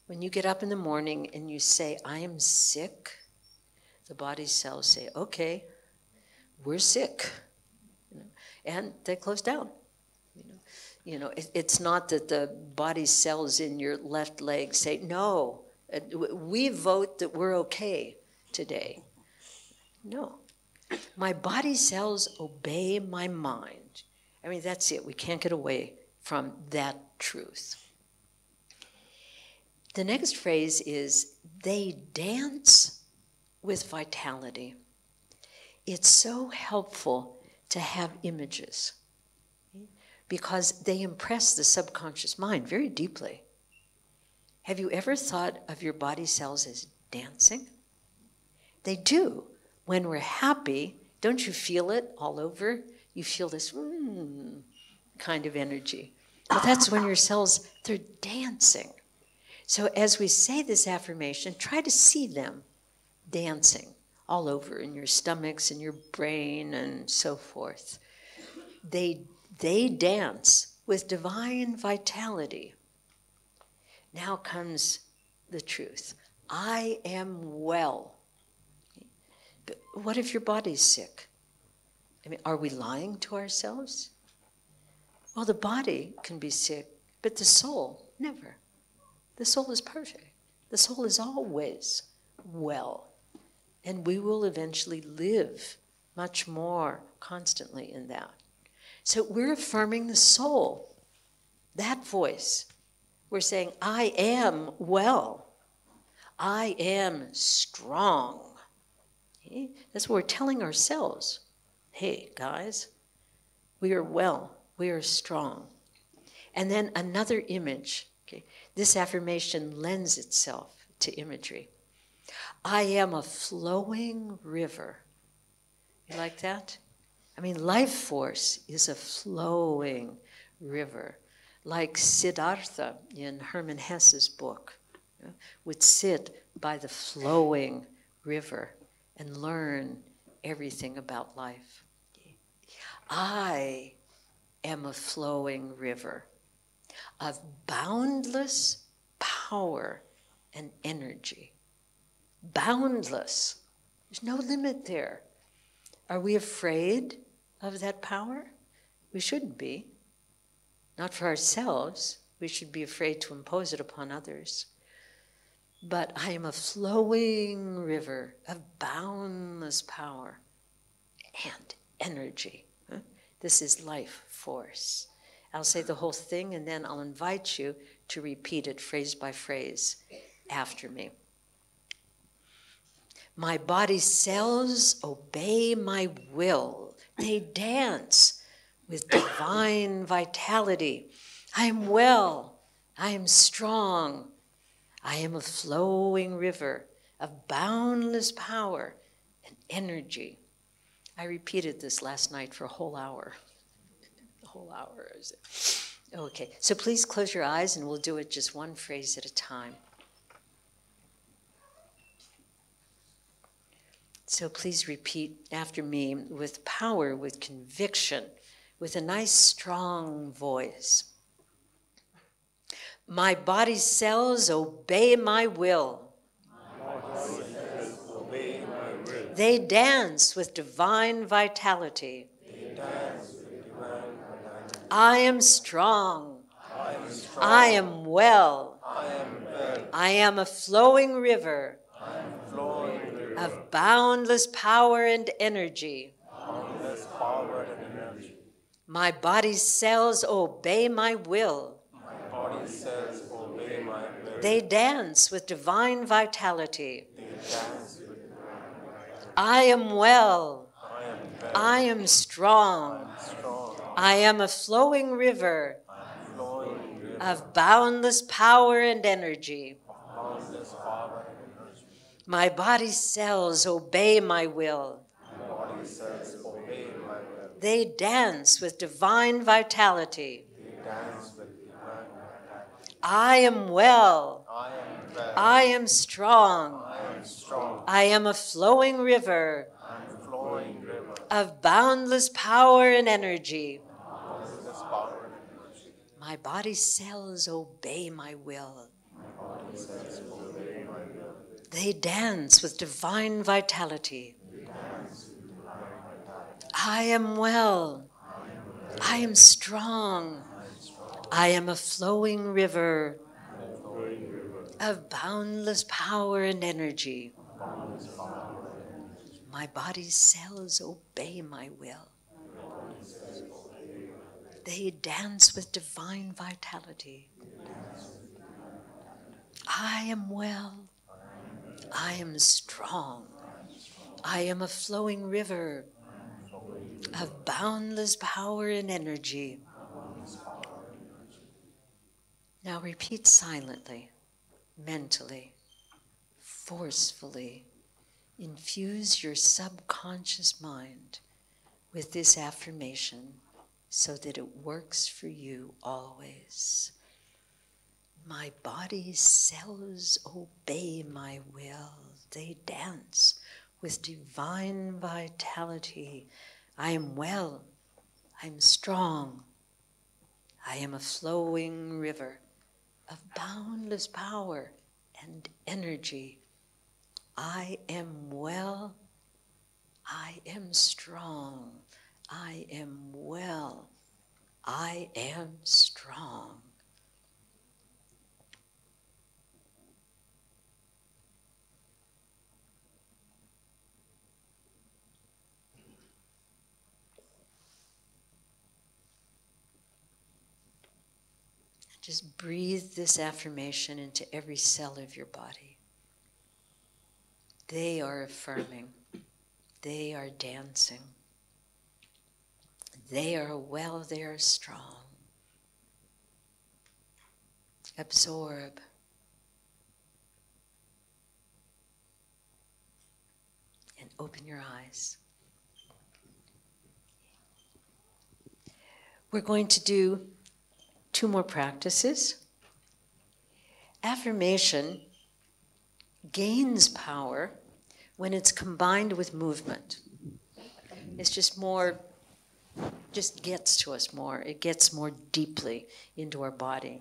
When you get up in the morning and you say, I am sick, the body cells say, okay, we're sick. And they close down. It's not that the body cells in your left leg say, no, we vote that we're okay today. No. My body cells obey my mind. I mean, that's it. We can't get away from that truth. The next phrase is, they dance with vitality. It's so helpful to have images because they impress the subconscious mind very deeply. Have you ever thought of your body cells as dancing? They do. When we're happy, don't you feel it all over? You feel this kind of energy. But that's when your cells, they're dancing. So as we say this affirmation, try to see them dancing all over in your stomachs, in your brain, and so forth. They dance with divine vitality. Now comes the truth. I am well. But what if your body's sick? I mean, are we lying to ourselves? Well, the body can be sick, but the soul, never. The soul is perfect. The soul is always well. And we will eventually live much more constantly in that. So we're affirming the soul, that voice. We're saying, I am well. I am strong. Okay? That's what we're telling ourselves. Hey, guys, we are well. We are strong. And then another image. Okay? This affirmation lends itself to imagery. I am a flowing river. You like that? I mean, life force is a flowing river, like Siddhartha in Hermann Hesse's book, would sit by the flowing river and learn everything about life. I am a flowing river of boundless power and energy. Boundless. There's no limit there. Are we afraid of that power? We shouldn't be. Not for ourselves. We should be afraid to impose it upon others. But I am a flowing river of boundless power and energy. This is life force. I'll say the whole thing and then I'll invite you to repeat it phrase by phrase after me. My body cells obey my will. They dance with divine vitality. I am well. I am strong. I am a flowing river of boundless power and energy. I repeated this last night for a whole hour. A whole hour. Okay, so please close your eyes and we'll do it just one phrase at a time. So please repeat after me with power, with conviction, with a nice strong voice. My body cells obey my will. They dance with divine vitality. I am strong. I am well. I am a flowing river of boundless power and energy. My body cells obey my will. They dance with divine vitality. I am well. I am strong. I am a flowing river of boundless power and energy. My body cells obey my will. They dance with divine vitality. I am well. I am strong. I am a flowing river of boundless power and energy. My body cells obey my will. They dance with divine vitality. I am well. I am strong. I am a flowing river of boundless power and energy. My body's cells obey my will. They dance with divine vitality. I am well. I am strong. I am a flowing river of boundless power and energy. Now repeat silently, mentally, forcefully. Infuse your subconscious mind with this affirmation so that it works for you always. My body's cells obey my will. They dance with divine vitality. I am well. I am strong. I am a flowing river of boundless power and energy. I am well. I am strong. I am well. I am strong. Just breathe this affirmation into every cell of your body. They are affirming. They are dancing. They are well, they are strong. Absorb. And open your eyes. We're going to do 2 more practices. Affirmation gains power when it's combined with movement. It's just more, just gets to us more. It gets more deeply into our body.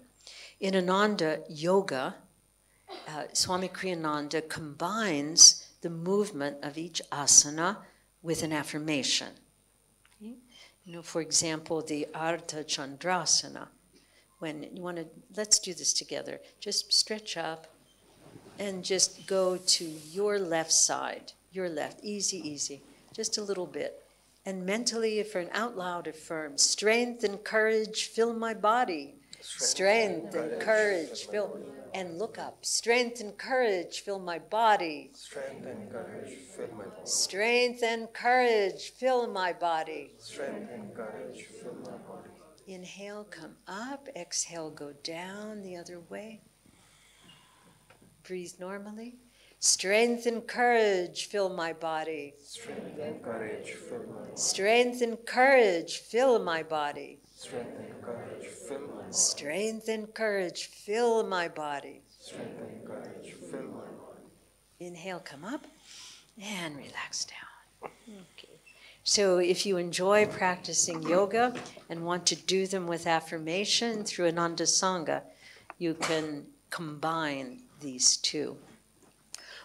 In Ananda yoga, Swami Kriyananda combines the movement of each asana with an affirmation. For example, the Ardha Chandrasana. When you want to, let's do this together. Just stretch up and just go to your left side, your left, easy, easy, just a little bit. And mentally, for an out loud, affirm, strength and courage fill my body. Strength and courage fill, and look up. Strength and courage fill my body. Strength and courage fill my body. Strength and courage fill my body. Strength and courage fill my body. Inhale, come up. Exhale, go down the other way. Breathe normally. Strength and courage fill my body. Strength and courage fill my body. Strength and courage fill my body. Strength and courage fill my body. Strength and courage fill my body. Strength and courage fill my body. Inhale, come up and relax down. Okay. So if you enjoy practicing yoga and want to do them with affirmation through Ananda Sangha, you can combine these 2.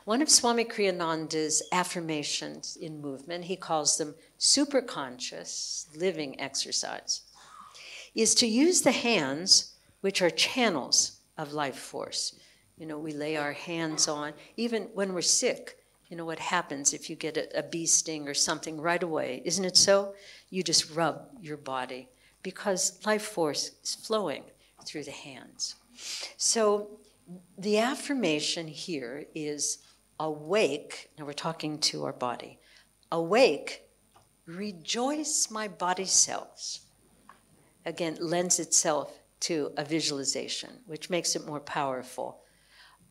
One of Swami Kriyananda's affirmations in movement, he calls them superconscious living exercise, is to use the hands, which are channels of life force. We lay our hands on, even when we're sick. What happens if you get a bee sting or something right away, isn't it so? You just rub your body because life force is flowing through the hands. So The affirmation here is awake. Now we're talking to our body. Awake, rejoice my body cells. Again, lends itself to a visualization, which makes it more powerful.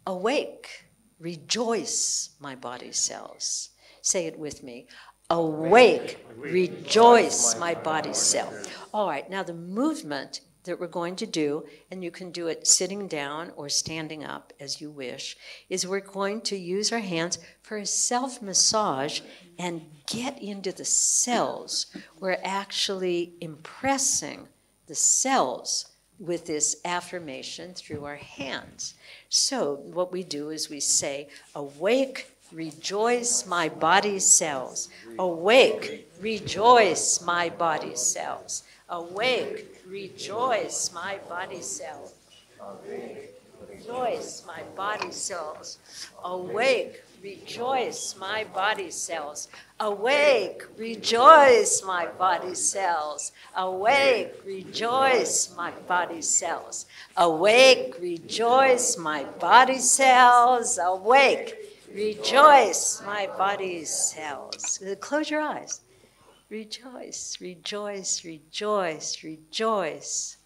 Awake, rejoice my body cells. Say it with me. Awake, rejoice my body cell. All right, now the movement that we're going to do, and you can do it sitting down or standing up as you wish, is we're going to use our hands for a self-massage and get into the cells. We're actually impressing the cells with this affirmation through our hands. So what we do is we say, awake, rejoice my body cells. Awake, rejoice my body cells. Awake, rejoice my body cells. Rejoice my body cells. Awake, rejoice my body cells. Awake, rejoice my body cells. Awake, rejoice my body cells. Awake, rejoice my body cells. Awake, rejoice my body cells. Close your eyes. Rejoice, rejoice, rejoice, rejoice.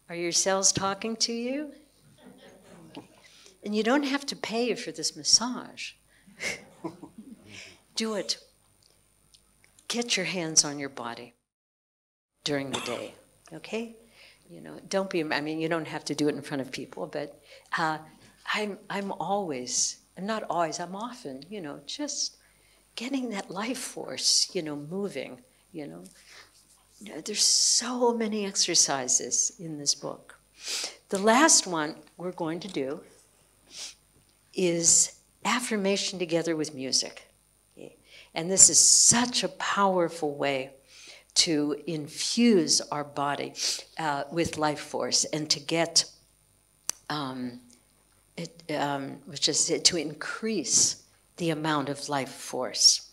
Are your cells talking to you? And you don't have to pay for this massage. Do it. Get your hands on your body during the day, okay? You know, don't be, I mean, you don't have to do it in front of people, but I'm not always, I'm often, you know, just getting that life force, you know, moving, you know. There's so many exercises in this book. The last one we're going to do is affirmation together with music. Okay? And this is such a powerful way to infuse our body with life force and to get, which is to increase the amount of life force.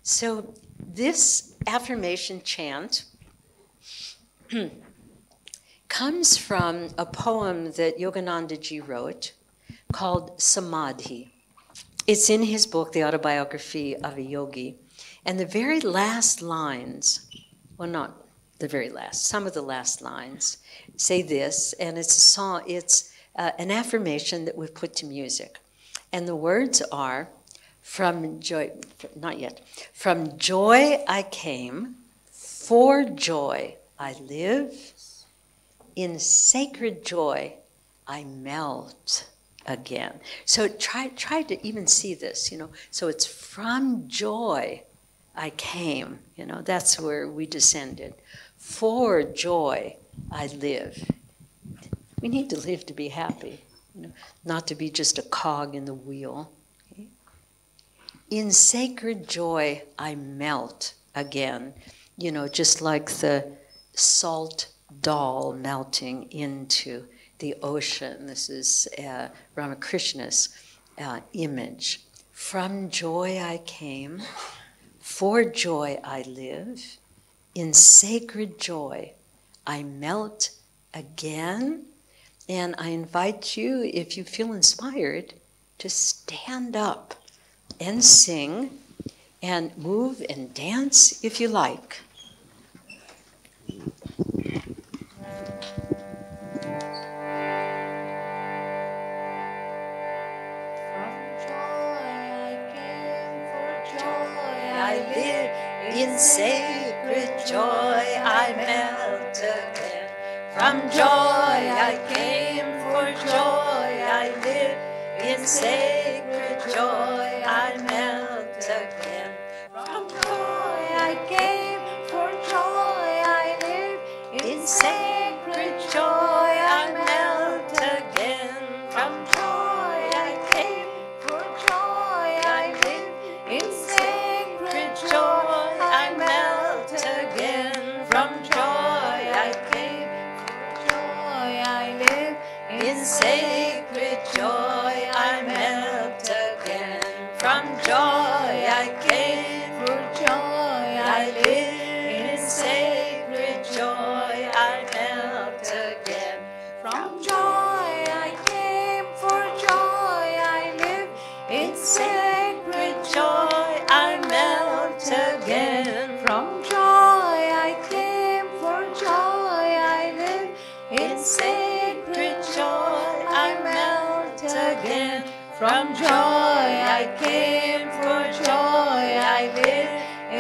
So this affirmation chant comes from a poem that Yogananda ji wrote called Samadhi. It's in his book, The Autobiography of a Yogi. And the very last lines, well, not the very last, some of the last lines say this, and it's a song, it's an affirmation that we've put to music. And the words are, from joy, not yet, from joy I came, for joy I live, in sacred joy I melt again. So try to even see this, you know. So it's from joy I came, you know, that's where we descended. For joy I live. We need to live to be happy, you know, not to be just a cog in the wheel. Okay? In sacred joy I melt again, you know, just like the salt doll melting into the ocean. This is Ramakrishna's image. From joy I came, for joy I live, in sacred joy I melt again. And I invite you, if you feel inspired, to stand up and sing and move and dance if you like. In sacred joy I melt again. From joy I came, for joy I live. In sacred joy I melt again. From joy I came, for joy I live. In sacred joy I melt again. From joy I came, for joy I live. In sacred joy I melt again. From joy I came, for joy I live. In sacred joy I melt again. From joy I came, for joy I live. In sacred joy I melt again. From joy I came, for joy I live. In sacred joy I melt again. From joy I came, for joy I live. In sacred joy I melt again. From joy I came, for joy I live.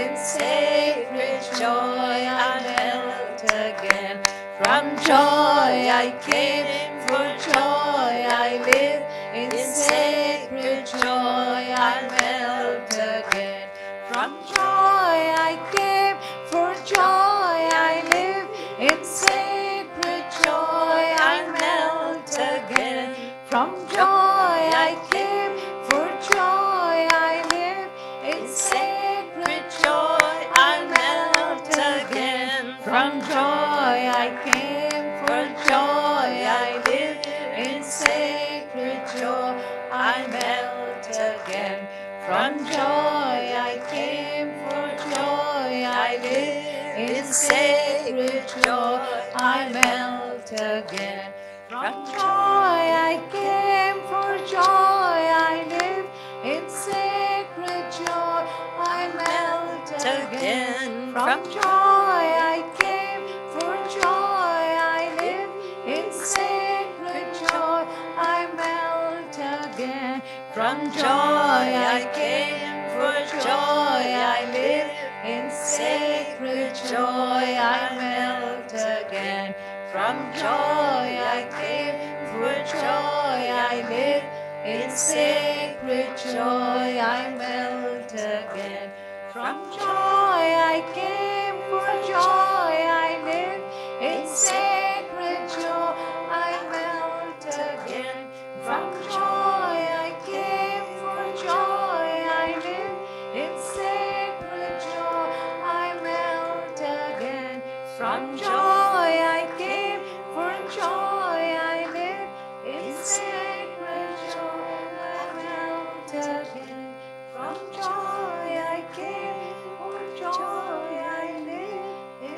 In sacred joy I melt again. From joy I came, for joy I live. In sacred joy I melt again. From joy I came, for joy I live. In sacred joy I melt again. From joy I came, for joy I live. In sacred joy I melt again. From joy I came, for joy I live. In sacred joy I melt again. From joy I came, for joy I live. In sacred joy I melt again. From joy I came, for joy I live. In sacred joy I melt again. From joy I came, for joy I live. In sacred joy I melt again. From joy I came, for joy I live. In sacred joy I melt again. From joy I came, for joy I live. In sacred joy I melt again. From joy I came, for joy I live. In sacred joy I melt again. From joy I came, for joy I live. In sacred joy I melt again. From joy I came, for joy I live. In sacred joy I melt again. From joy I came, for joy I live.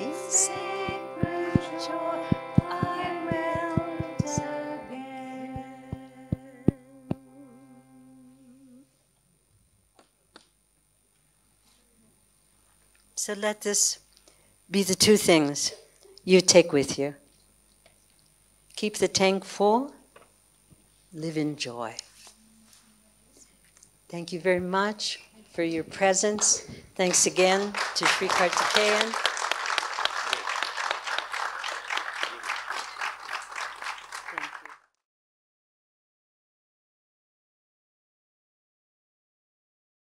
In sacred joy I melt again. So let this be the two things you take with you. Keep the tank full, live in joy. Thank you very much for your presence. Thanks again to Sri Kaarthikeyan.